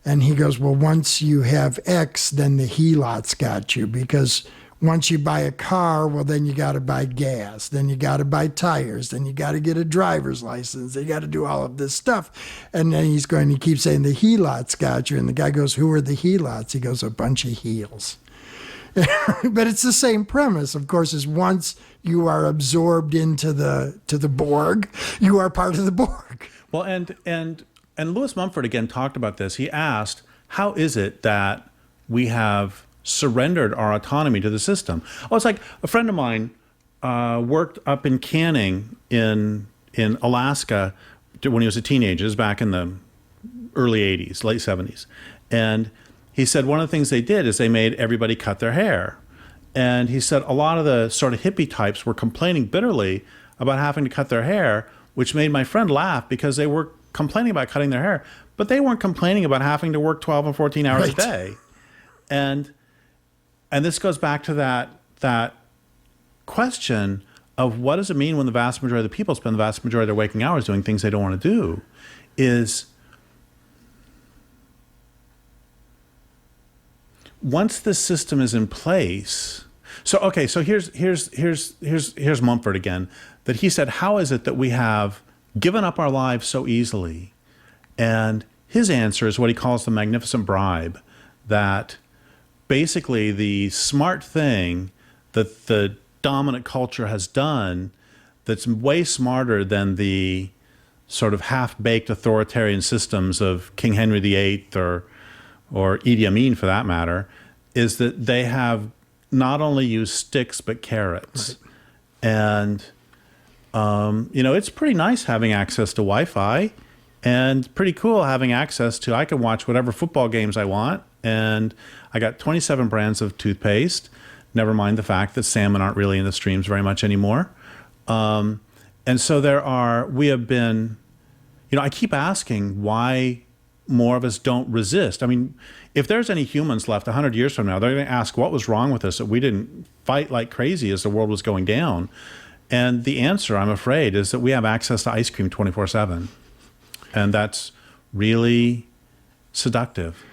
And he goes, well, once you have X, then the he-lot's got you, because once you buy a car, well, then you got to buy gas, then you got to buy tires, then you got to get a driver's license, you got to do all of this stuff. And then he's going to keep saying the he-lot's got you. And the guy goes, who are the he-lots? He goes, a bunch of heels. But it's the same premise, of course, is once you are absorbed into the Borg, you are part of the Borg.
Well, and Lewis Mumford again talked about this. He asked, how is it that we have surrendered our autonomy to the system? Oh, it's like a friend of mine worked up in canning in Alaska when he was a teenager. It was back in the early 80s, late 70s. And he said one of the things they did is they made everybody cut their hair. And he said a lot of the sort of hippie types were complaining bitterly about having to cut their hair, which made my friend laugh because they were complaining about cutting their hair, but they weren't complaining about having to work 12 and 14 hours a day. And this goes back to that question of what does it mean when the vast majority of the people spend the vast majority of their waking hours doing things they don't want to do, is once the system is in place. So here's Mumford again, that he said, how is it that we have given up our lives so easily? And his answer is what he calls the magnificent bribe, that basically the smart thing that the dominant culture has done that's way smarter than the sort of half-baked authoritarian systems of King Henry VIII or Idi Amin for that matter, is that they have not only used sticks but carrots. Right. And, it's pretty nice having access to Wi-Fi, and pretty cool having access to, I can watch whatever football games I want, and I got 27 brands of toothpaste, never mind the fact that salmon aren't really in the streams very much anymore. And so we have been, I keep asking why more of us don't resist. I mean, if there's any humans left 100 years from now, they're going to ask what was wrong with us that we didn't fight like crazy as the world was going down. And the answer, I'm afraid, is that we have access to ice cream 24/7. And that's really seductive.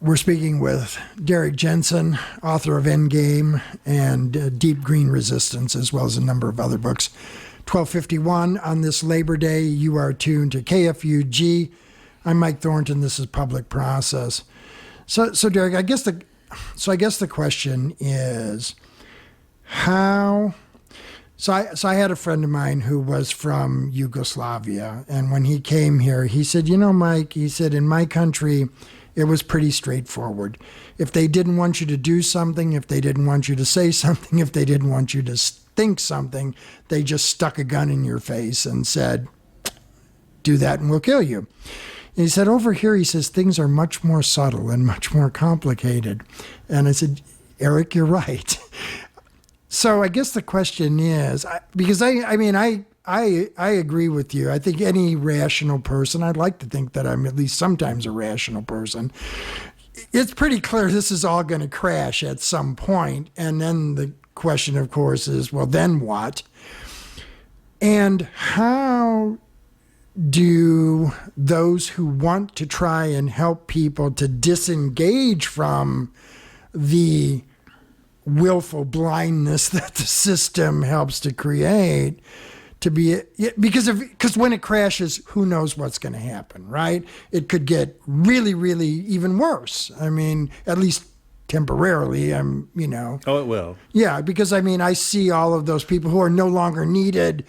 We're speaking with Derek Jensen, author of Endgame and Deep Green Resistance, as well as a number of other books. 12:51 on this Labor Day. You are tuned to KFUG. I'm Mike Thornton. This is Public Process. So Derek, I guess the question is how. So I had a friend of mine who was from Yugoslavia, and when he came here, he said, Mike, he said, in my country, it was pretty straightforward. If they didn't want you to do something, if they didn't want you to say something, if they didn't want you to think something, they just stuck a gun in your face and said, do that and we'll kill you. And he said, over here, he says, things are much more subtle and much more complicated. And I said, Eric, you're right. So I guess the question is, because I agree with you. I think any rational person, I'd like to think that I'm at least sometimes a rational person. It's pretty clear this is all going to crash at some point. And then the question, of course, is, well, then what? And how do those who want to try and help people to disengage from the willful blindness that the system helps to create to be, because when it crashes, who knows what's going to happen, right? It could get really, really even worse. I mean, at least temporarily, Oh,
it will.
Yeah, because I see all of those people who are no longer needed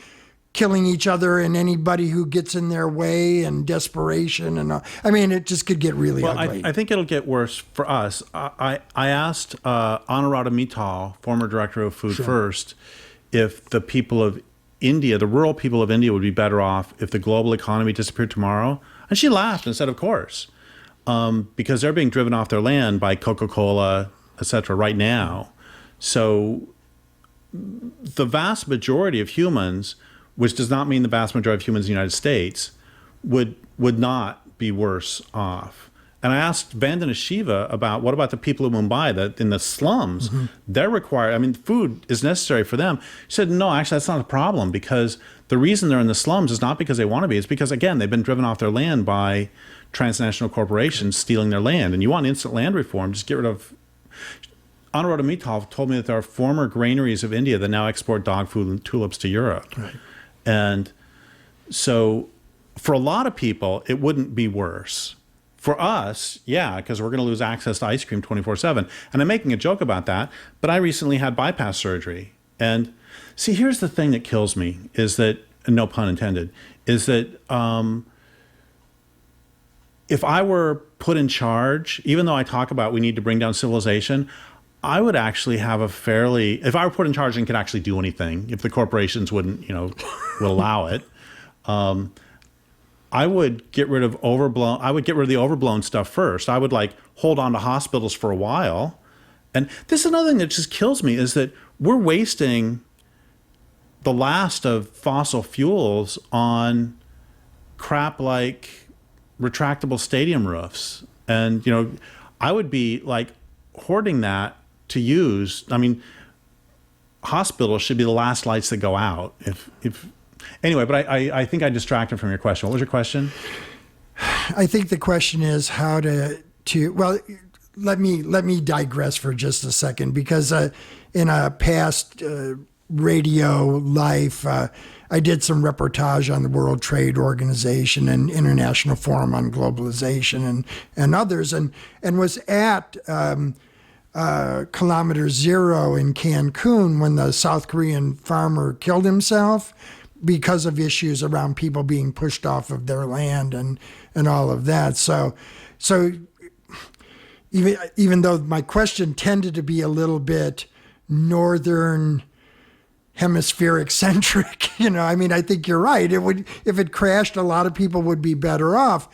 killing each other and anybody who gets in their way, and desperation, and I mean, it just could get really ugly.
I think it'll get worse for us. I asked Anuradha Mittal, former director of Food First, if the people of India, the rural people of India, would be better off if the global economy disappeared tomorrow. And she laughed and said, of course, because they're being driven off their land by Coca-Cola, et cetera, right now. So the vast majority of humans, which does not mean the vast majority of humans in the United States, would not be worse off. And I asked Vandana Shiva about what about the people of Mumbai that in the slums, they're required, I mean, food is necessary for them. He said, no, actually, that's not a problem, because the reason they're in the slums is not because they want to be, it's because, again, they've been driven off their land by transnational corporations stealing their land. And you want instant land reform, just get rid of... Anuradha Mittal told me that there are former granaries of India that now export dog food and tulips to Europe.
Right.
And so for a lot of people, it wouldn't be worse. For us, yeah, because we're going to lose access to ice cream 24/7. And I'm making a joke about that, but I recently had bypass surgery. And see, here's the thing that kills me, is that, no pun intended, is that if I were put in charge, even though I talk about we need to bring down civilization, I would actually have a fairly, if I were put in charge and could actually do anything, if the corporations wouldn't, would allow it, I would get rid of the overblown stuff first. I would hold on to hospitals for a while. And this is another thing that just kills me, is that we're wasting the last of fossil fuels on crap like retractable stadium roofs. And, I would be hoarding that to use. I mean, hospitals should be the last lights that go out. Anyway, but I think I distracted from your question. What was your question?
I think the question is how to well, let me digress for just a second, because in a past radio life, I did some reportage on the World Trade Organization and International Forum on Globalization and others, and was at Kilometer Zero in Cancun when the South Korean farmer killed himself because of issues around people being pushed off of their land and all of that. So even though my question tended to be a little bit northern hemispheric centric, I think you're right. It would, if it crashed, a lot of people would be better off.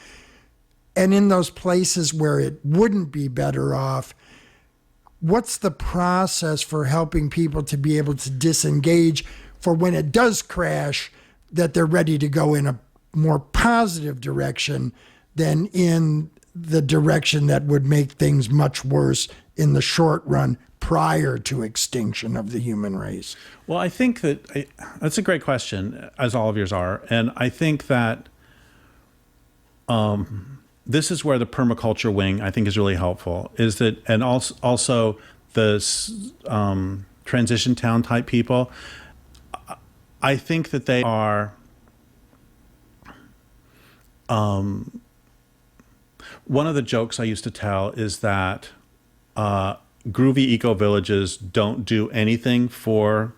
And in those places where it wouldn't be better off, what's the process for helping people to be able to disengage for when it does crash, that they're ready to go in a more positive direction than in the direction that would make things much worse in the short run prior to extinction of the human race?
Well, I think that's a great question, as all of yours are. And I think that this is where the permaculture wing, I think, is really helpful, is that, and also the transition town type people, I think that they are, one of the jokes I used to tell is that groovy eco villages don't do anything they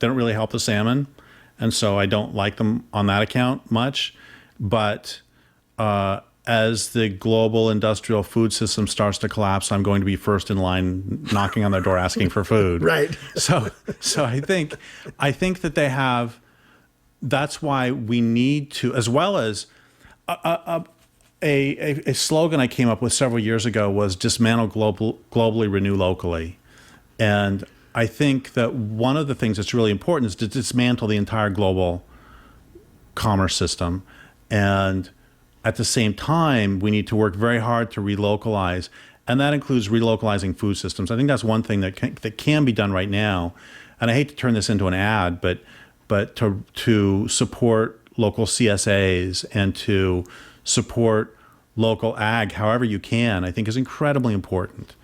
don't really help the salmon. And so I don't like them on that account much. But as the global industrial food system starts to collapse, I'm going to be first in line knocking on their door asking for food.
Right.
So I think that they have, that's why we need to, as well as a slogan I came up with several years ago was dismantle globally, renew locally. And I think that one of the things that's really important is to dismantle the entire global commerce system. And at the same time, we need to work very hard to relocalize, and that includes relocalizing food systems. I think that's one thing that can be done right now. And I hate to turn this into an ad, but to support local CSAs and to support local ag however you can, I think is incredibly important,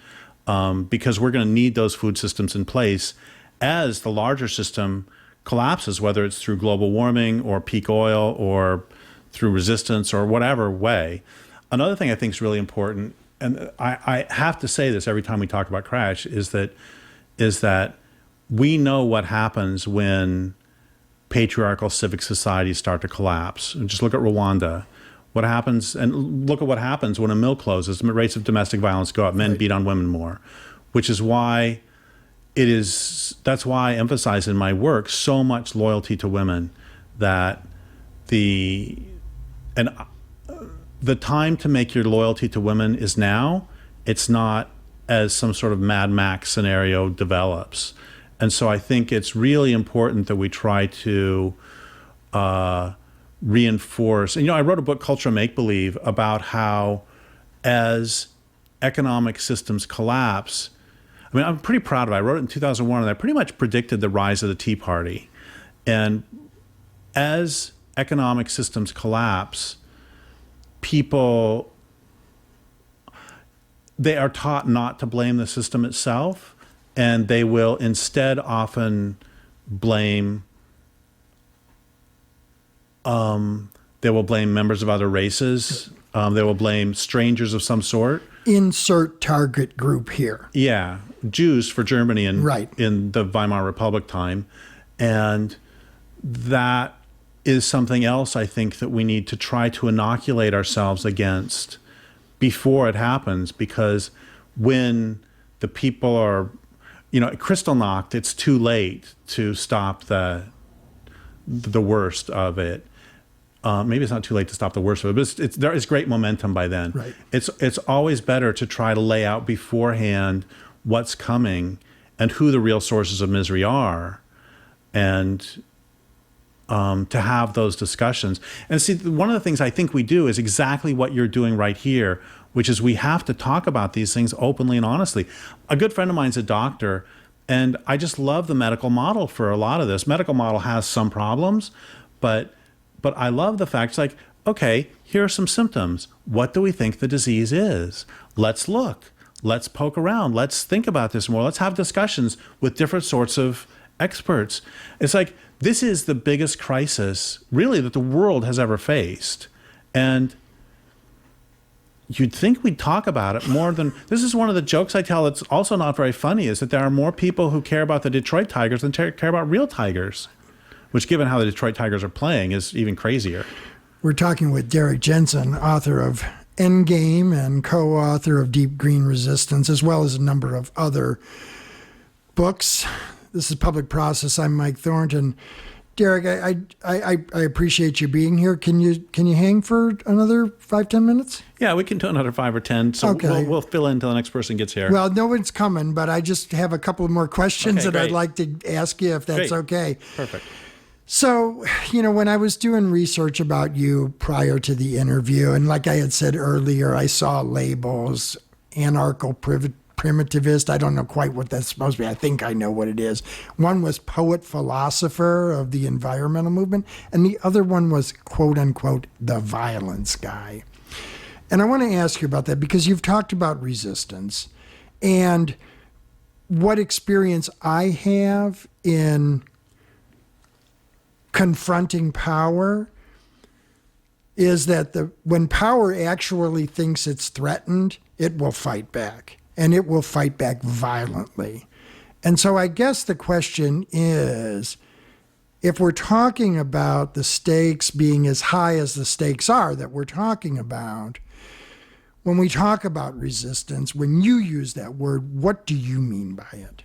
because we're going to need those food systems in place as the larger system collapses, whether it's through global warming or peak oil or through resistance or whatever way. Another thing I think is really important, and I have to say this every time we talk about crash, is that we know what happens when patriarchal civic societies start to collapse. And just look at Rwanda. What happens, and look at what happens when a mill closes. Rates of domestic violence go up. Men beat on women more, which is why that's why I emphasize in my work so much loyalty to women, that the time to make your loyalty to women is now. It's not as some sort of Mad Max scenario develops. And so I think it's really important that we try to reinforce. And, I wrote a book, Cultural Make-Believe, about how as economic systems collapse, I mean, I'm pretty proud of it. I wrote it in 2001, and I pretty much predicted the rise of the Tea Party. And as economic systems collapse, people, they are taught not to blame the system itself, and they will instead often blame they will blame members of other races. They will blame strangers of some sort.
Insert target group here.
Yeah, Jews for Germany
Right.
in the Weimar Republic time. And that is something else I think that we need to try to inoculate ourselves against before it happens, because when the people are, Kristallnacht, it's too late to stop the worst of it. Maybe it's not too late to stop the worst of it, but there is great momentum by then.
Right.
It's always better to try to lay out beforehand what's coming and who the real sources of misery are, and to have those discussions. And see, one of the things I think we do is exactly what you're doing right here, which is we have to talk about these things openly and honestly. A good friend of mine's a doctor, and I just love the medical model for a lot of this. Medical model has some problems, but I love the fact it's like, okay, here are some symptoms. What do we think the disease is? Let's look. Let's poke around. Let's think about this more. Let's have discussions with different sorts of experts. It's like, this is the biggest crisis, really, that the world has ever faced. And you'd think we'd talk about it more than... This is one of the jokes I tell that's also not very funny, is that there are more people who care about the Detroit Tigers than care about real Tigers, which, given how the Detroit Tigers are playing, is even crazier.
We're talking with Derek Jensen, author of Endgame and co-author of Deep Green Resistance, as well as a number of other books. This is Public Process. I'm Mike Thornton. Derek, I appreciate you being here. Can you hang for another 5-10 minutes?
Yeah, we can do another 5 or 10. So
okay.
we'll fill in until the next person gets here.
Well, no one's coming, but I just have a couple more questions that
great.
I'd like to ask you, if that's
Great.
okay.
Perfect.
So, when I was doing research about you prior to the interview, and like I had said earlier, I saw labels, anarcho-primitivist. I don't know quite what that's supposed to be. I think I know what it is. One was poet-philosopher of the environmental movement, and the other one was, quote-unquote, the violence guy. And I want to ask you about that, because you've talked about resistance, and what experience I have in confronting power is that when power actually thinks it's threatened, it will fight back, and it will fight back violently. And so I guess the question is, if we're talking about the stakes being as high as the stakes are that we're talking about, when we talk about resistance, when you use that word, what do you mean by it?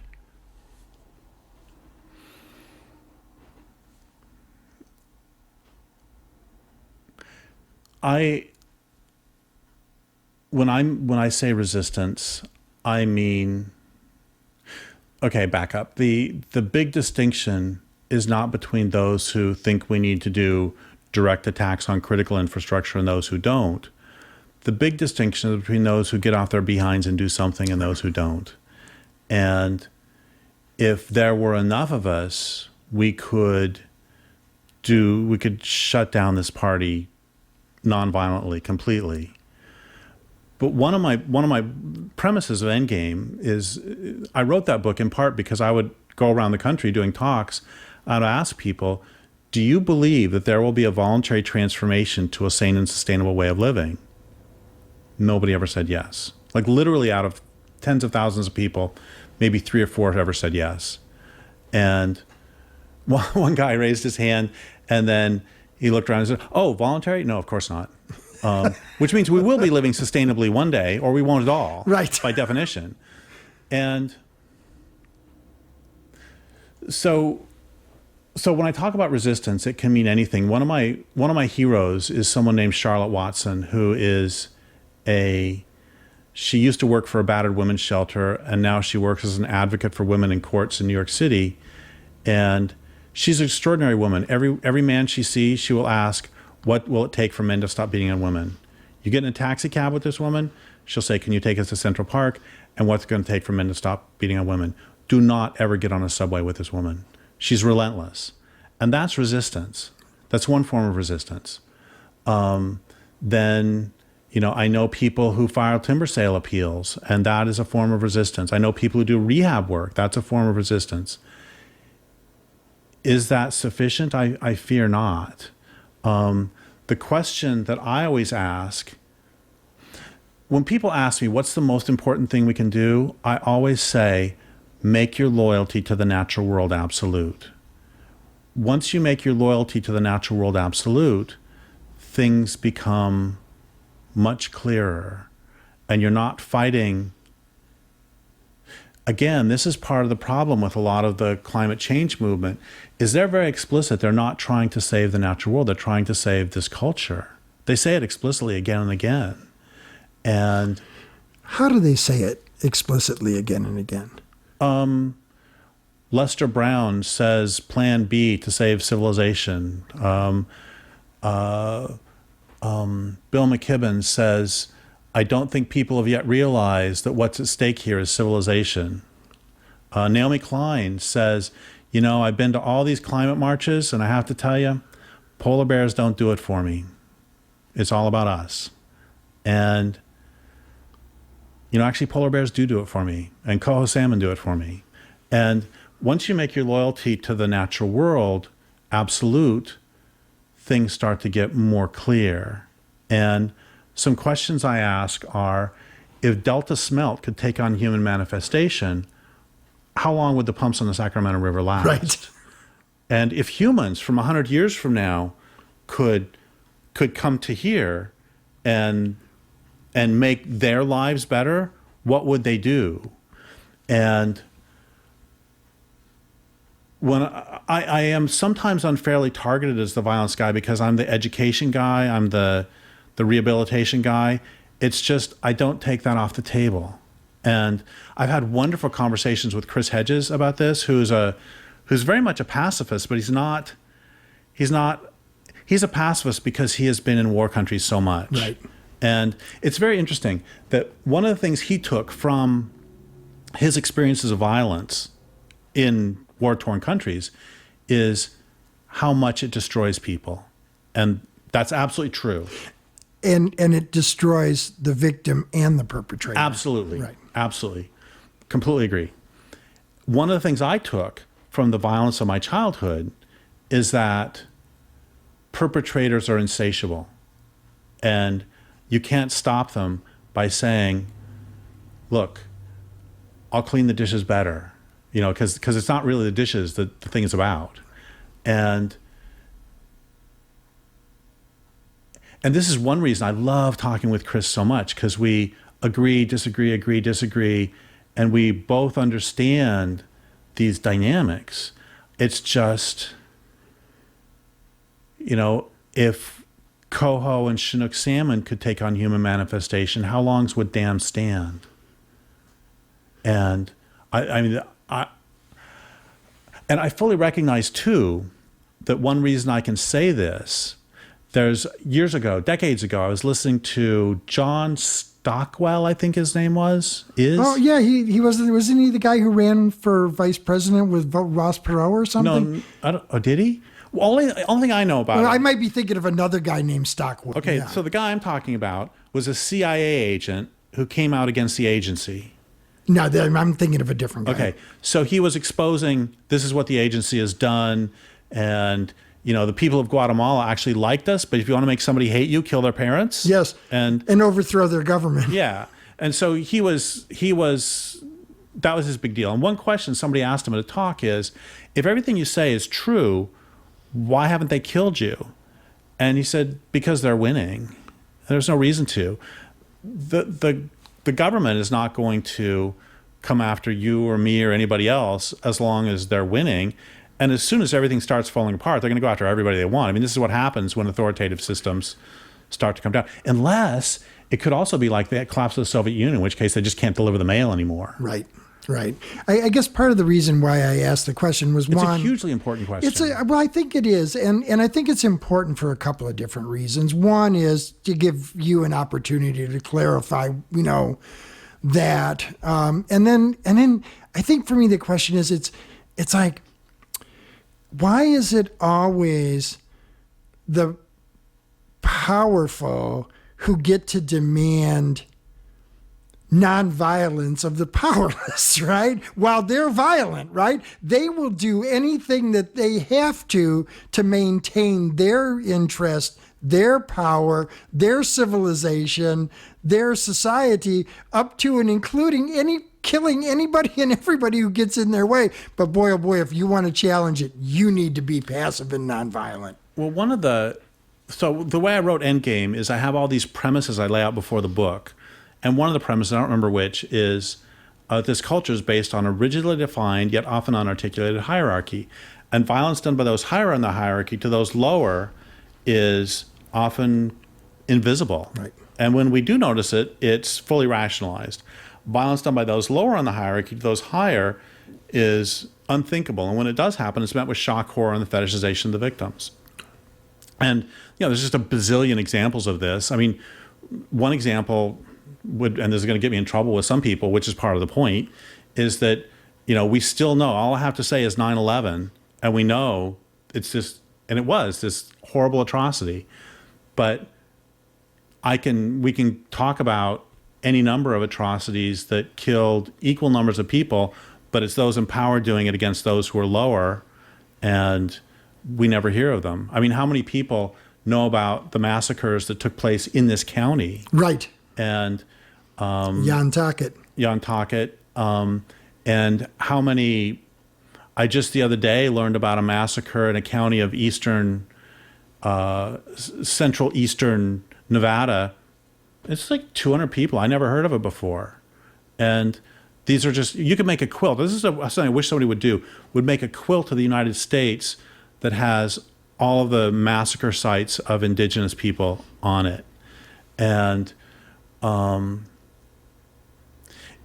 When I say resistance, I mean, okay, back up. The big distinction is not between those who think we need to do direct attacks on critical infrastructure and those who don't. The big distinction is between those who get off their behinds and do something and those who don't. And if there were enough of us, we could shut down this party nonviolently, completely. But one of my premises of Endgame is, I wrote that book in part because I would go around the country doing talks. I'd ask people, do you believe that there will be a voluntary transformation to a sane and sustainable way of living? Nobody ever said yes. Like, literally out of tens of thousands of people, maybe 3 or 4 have ever said yes. And
one guy raised his hand, and then he looked around and said, "Oh, voluntary? No, of course not." Which means we will be living sustainably one day, or we won't at all,
right?
By definition. And so when I talk about resistance, it can mean anything. One of my heroes is someone named Charlotte Watson, who is she used to work for a battered women's shelter, and now she works as an advocate for women in courts in New York City. And she's an extraordinary woman. Every man she sees, she will ask, "What will it take for men to stop beating on women?" You get in a taxi cab with this woman, she'll say, "Can you take us to Central Park? And what's it going to take for men to stop beating on women?" Do not ever get on a subway with this woman. She's relentless. And that's resistance. That's one form of resistance. Then, I know people who file timber sale appeals, and that is a form of resistance. I know people who do rehab work. That's a form of resistance. Is that sufficient? I fear not. The question that I always ask, when people ask me, what's the most important thing we can do? I always say, make your loyalty to the natural world absolute. Once you make your loyalty to the natural world absolute, things become much clearer, and you're not fighting. Again, this is part of the problem with a lot of the climate change movement, is they're very explicit. They're not trying to save the natural world. They're trying to save this culture. They say it explicitly again and again. And
how do they say it explicitly again and again?
Lester Brown says Plan B to save civilization. Bill McKibben says, "I don't think people have yet realized that what's at stake here is civilization." Naomi Klein says, "I've been to all these climate marches, and I have to tell you, polar bears don't do it for me. It's all about us." And, actually polar bears do it for me, and coho salmon do it for me. And once you make your loyalty to the natural world absolute, things start to get more clear. And some questions I ask are, if Delta smelt could take on human manifestation, how long would the pumps on the Sacramento River last?
Right.
And if humans from 100 years from now could come to here and make their lives better, what would they do? And when I am sometimes unfairly targeted as the violence guy because I'm the education guy, I'm the rehabilitation guy. It's just, I don't take that off the table. And I've had wonderful conversations with Chris Hedges about this, who's very much a pacifist, but he's a pacifist because he has been in war countries so much.
Right.
And it's very interesting that one of the things he took from his experiences of violence in war-torn countries is how much it destroys people. And that's absolutely true.
And it destroys the victim and the perpetrator.
Absolutely.
Right.
Absolutely. Completely agree. One of the things I took from the violence of my childhood is that perpetrators are insatiable. And you can't stop them by saying, "Look, I'll clean the dishes better." Because it's not really the dishes that the thing is about. And this is one reason I love talking with Chris so much, because we agree, disagree, and we both understand these dynamics. It's just, if coho and Chinook salmon could take on human manifestation, how long would dams stand? And I fully recognize too that one reason I can say this, there's decades ago, I was listening to John Stockwell, I think his name is.
Oh yeah, he wasn't he the guy who ran for vice president with Ross Perot or something?
No, I don't. Oh, did he? Well, only thing I know about
Well,
him.
I might be thinking of another guy named Stockwell.
Okay,
yeah.
so the guy I'm talking about was a CIA agent who came out against the agency.
No, I'm thinking of a different guy.
Okay, so he was exposing, this is what the agency has done, and the people of Guatemala actually liked us, but if you want to make somebody hate you, kill their parents.
Yes,
and
overthrow their government.
Yeah, and so he was that was his big deal. And one question somebody asked him at a talk is, if everything you say is true, why haven't they killed you? And he said, because they're winning. There's no reason to. The government is not going to come after you or me or anybody else as long as they're winning. And as soon as everything starts falling apart, they're going to go after everybody they want. I mean, this is what happens when authoritative systems start to come down. Unless it could also be like the collapse of the Soviet Union, in which case they just can't deliver the mail anymore.
Right. I guess part of the reason why I asked the question was
it's a hugely important question.
Well, I think it is. And I think it's important for a couple of different reasons. One is to give you an opportunity to clarify, that. And then I think for me, the question is, it's like, why is it always the powerful who get to demand nonviolence of the powerless, right? While they're violent, right? They will do anything that they have to maintain their interest, their power, their civilization, their society, up to and including killing anybody and everybody who gets in their way. But boy, oh boy, if you want to challenge it, you need to be passive and nonviolent.
Well, so the way I wrote Endgame is I have all these premises I lay out before the book. And one of the premises, I don't remember which, is this culture is based on a rigidly defined yet often unarticulated hierarchy. And violence done by those higher in the hierarchy to those lower is often invisible.
Right.
And when we do notice it, it's fully rationalized. Violence done by those lower on the hierarchy to those higher is unthinkable. And when it does happen, it's met with shock, horror, and the fetishization of the victims. And there's just a bazillion examples of this. I mean, one example and this is going to get me in trouble with some people, which is part of the point, is that, we still know, all I have to say is 9/11, and we know it's just, and it was this horrible atrocity. But we can talk about any number of atrocities that killed equal numbers of people, but it's those in power doing it against those who are lower, and we never hear of them. I mean, how many people know about the massacres that took place in this county?
Right.
And
Nantucket.
And how many? I just the other day learned about a massacre in a county of central eastern Nevada. It's like 200 people. I never heard of it before. And these are just, you could make a quilt. This is something I wish somebody would make a quilt of the United States that has all of the massacre sites of indigenous people on it. And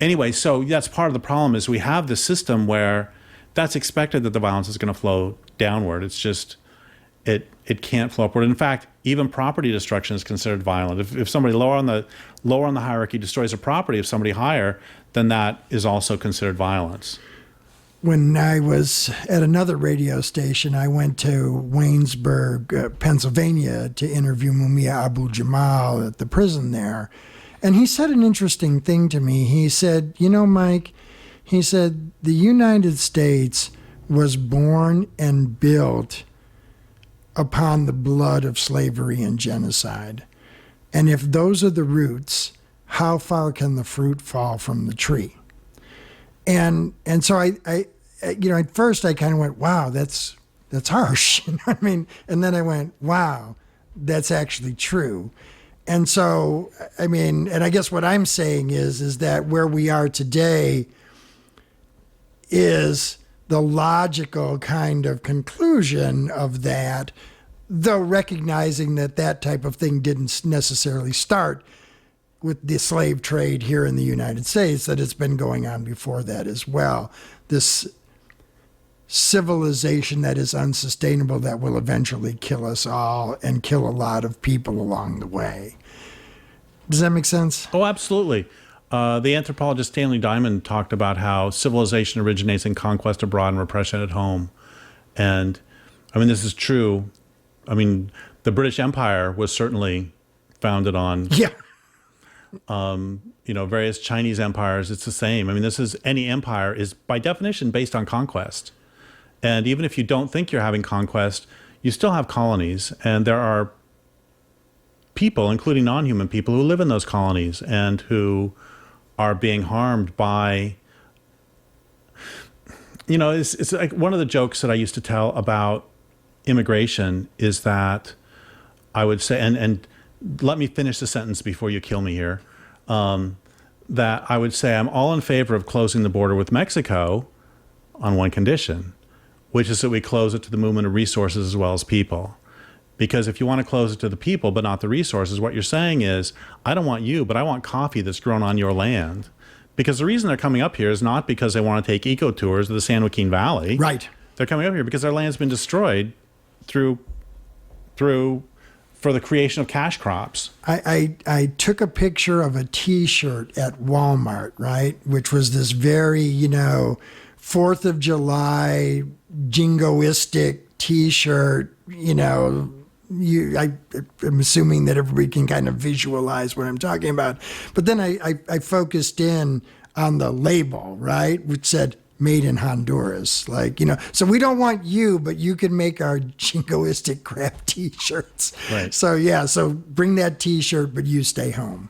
anyway, so that's part of the problem is we have this system where that's expected that the violence is going to flow downward. It's just, it can't flow upward. In fact, even property destruction is considered violent. If somebody lower on the hierarchy destroys a property of somebody higher, then that is also considered violence.
When I was at another radio station, I went to Waynesburg, Pennsylvania, to interview Mumia Abu-Jamal at the prison there. And he said an interesting thing to me. He said, Mike, he said, the United States was born and built upon the blood of slavery and genocide. And if those are the roots, how far can the fruit fall from the tree? And so I at first I kind of went, wow, that's harsh. You know what I mean? And then I went, wow, that's actually true. And so, I mean, and I guess what I'm saying is that where we are today is the logical kind of conclusion of that, though recognizing that type of thing didn't necessarily start with the slave trade here in the United States, that it's been going on before that as well. This civilization that is unsustainable that will eventually kill us all and kill a lot of people along the way. Does that make sense?
Oh, absolutely. The anthropologist Stanley Diamond talked about how civilization originates in conquest abroad and repression at home. And I mean, this is true. I mean, the British Empire was certainly founded on various Chinese empires. It's the same. I mean, any empire is by definition based on conquest. And even if you don't think you're having conquest, you still have colonies. And there are people, including non-human people, who live in those colonies and who are being harmed by It's like one of the jokes that I used to tell about immigration is that I would say, and let me finish the sentence before you kill me here, that I would say I'm all in favor of closing the border with Mexico on one condition, which is that we close it to the movement of resources as well as people. Because if you want to close it to the people but not the resources, what you're saying is, I don't want you, but I want coffee that's grown on your land. Because the reason they're coming up here is not because they want to take eco tours of the San Joaquin Valley.
Right.
They're coming up here because their land's been destroyed through for the creation of cash crops.
I took a picture of a T-shirt at Walmart, right, which was this very, 4th of July jingoistic T-shirt, I'm assuming that everybody can kind of visualize what I'm talking about. But then I focused in on the label, right, which said made in Honduras. So we don't want you, but you can make our jingoistic crap T-shirts.
Right.
So bring that T-shirt, but you stay home.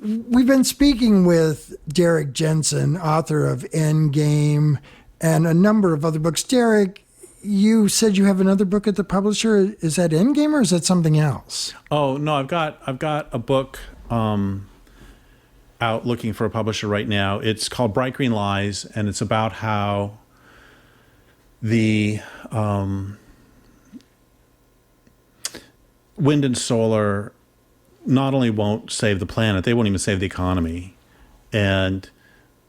We've been speaking with Derek Jensen, author of Endgame and a number of other books. Derek, you said you have another book at the publisher. Is that Endgame or is that something else?
Oh no, I've got a book out looking for a publisher right now. It's called Bright Green Lies, and it's about how the wind and solar not only won't save the planet, they won't even save the economy, and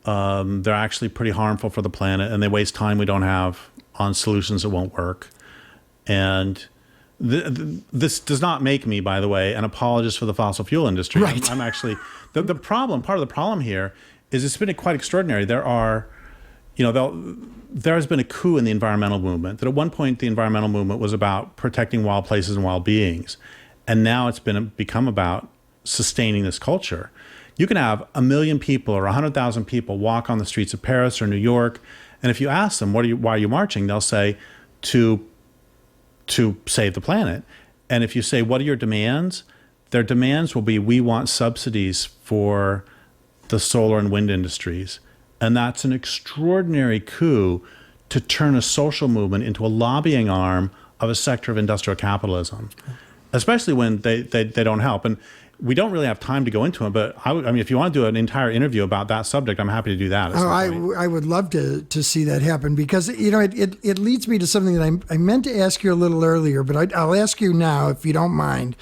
they're actually pretty harmful for the planet, and they waste time we don't have on solutions that won't work. And this does not make me, by the way, an apologist for the fossil fuel industry.
Right.
I'm actually part of the problem here is it's been quite extraordinary. There has been a coup in the environmental movement. That at one point the environmental movement was about protecting wild places and wild beings, and now it's become about sustaining this culture. You can have 1 million people or 100,000 people walk on the streets of Paris or New York, and if you ask them, why are you marching? They'll say, to save the planet. And if you say, what are your demands? Their demands will be, we want subsidies for the solar and wind industries. And that's an extraordinary coup to turn a social movement into a lobbying arm of a sector of industrial capitalism, especially when they don't help. And we don't really have time to go into it, but I mean, if you want to do an entire interview about that subject, I'm happy to do that.
I would love to see that happen because, it leads me to something that I meant to ask you a little earlier, but I'll ask you now if you don't mind.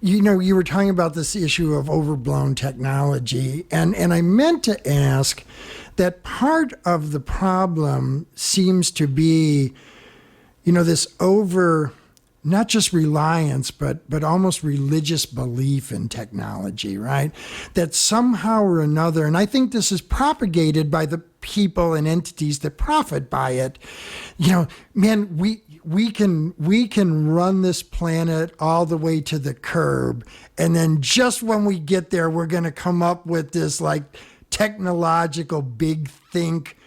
You were talking about this issue of overblown technology, and I meant to ask that part of the problem seems to be, this not just reliance, but almost religious belief in technology, right? That somehow or another, and I think this is propagated by the people and entities that profit by it. Man, we can run this planet all the way to the curb, and then just when we get there, we're going to come up with this technological big think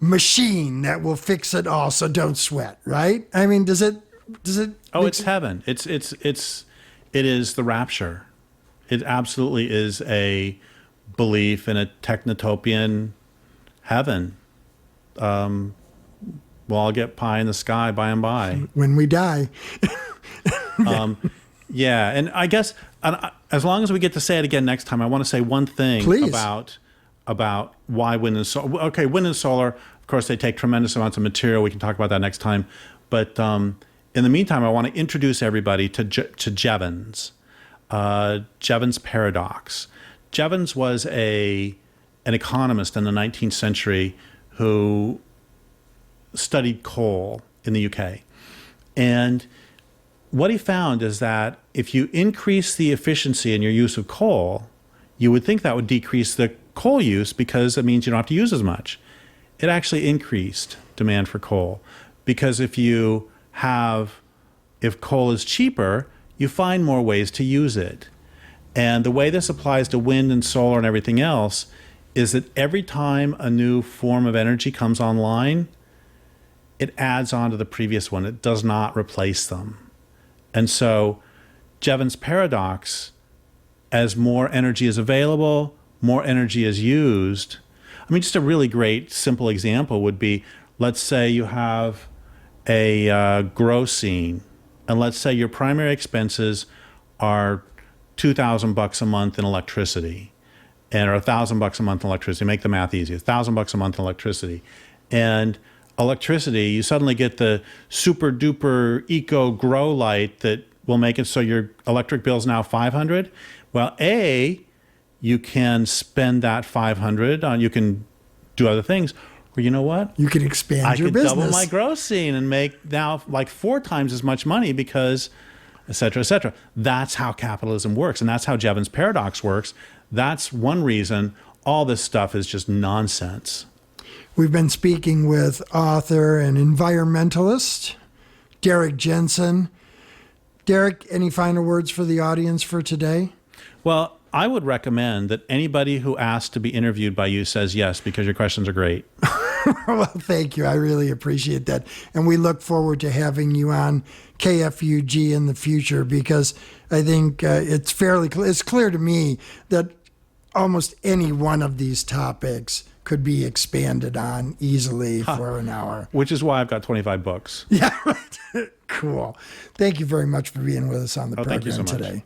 machine that will fix it all. So don't sweat, right? I mean, does it?
Oh, it's heaven. It is the rapture. It absolutely is a belief in a technotopian heaven. We'll all get pie in the sky by and by.
When we die.
Yeah, and I guess as long as we get to say it again next time, I want to say one thing.
Please.
about why wind and solar. Okay, wind and solar, of course, they take tremendous amounts of material. We can talk about that next time. But in the meantime, I want to introduce everybody to Jevons, Jevons paradox. Jevons was an economist in the 19th century who studied coal in the UK. And what he found is that if you increase the efficiency in your use of coal, you would think that would decrease the coal use because it means you don't have to use as much. It actually increased demand for coal because if coal is cheaper, you find more ways to use it. And the way this applies to wind and solar and everything else is that every time a new form of energy comes online, it adds on to the previous one. It does not replace them. And so Jevons' paradox, as more energy is available, more energy is used. I mean, just a really great, simple example would be, let's say you have a grow scene, and let's say your primary expenses are $2,000 a month in electricity, and or $1,000 a month in electricity. Make the math easy. $1,000 a month in electricity, and electricity, you suddenly get the super duper eco grow light that will make it so your electric bill is now $500. Well, you can spend that $500 on, you can do other things, or you know what?
You can expand your business.
I could double my gross scene and make now like 4 times as much money because, et cetera, et cetera. That's how capitalism works, and that's how Jevons paradox works. That's one reason all this stuff is just nonsense.
We've been speaking with author and environmentalist Derek Jensen. Derek, any final words for the audience for today?
Well, I would recommend that anybody who asks to be interviewed by you says yes, because your questions are great.
Well, thank you. I really appreciate that. And we look forward to having you on KFUG in the future, because I think it's clear to me that almost any one of these topics could be expanded on easily for an hour.
Which is why I've got 25 books.
Yeah, right. Cool. Thank you very much for being with us on the program
thank you so much
today.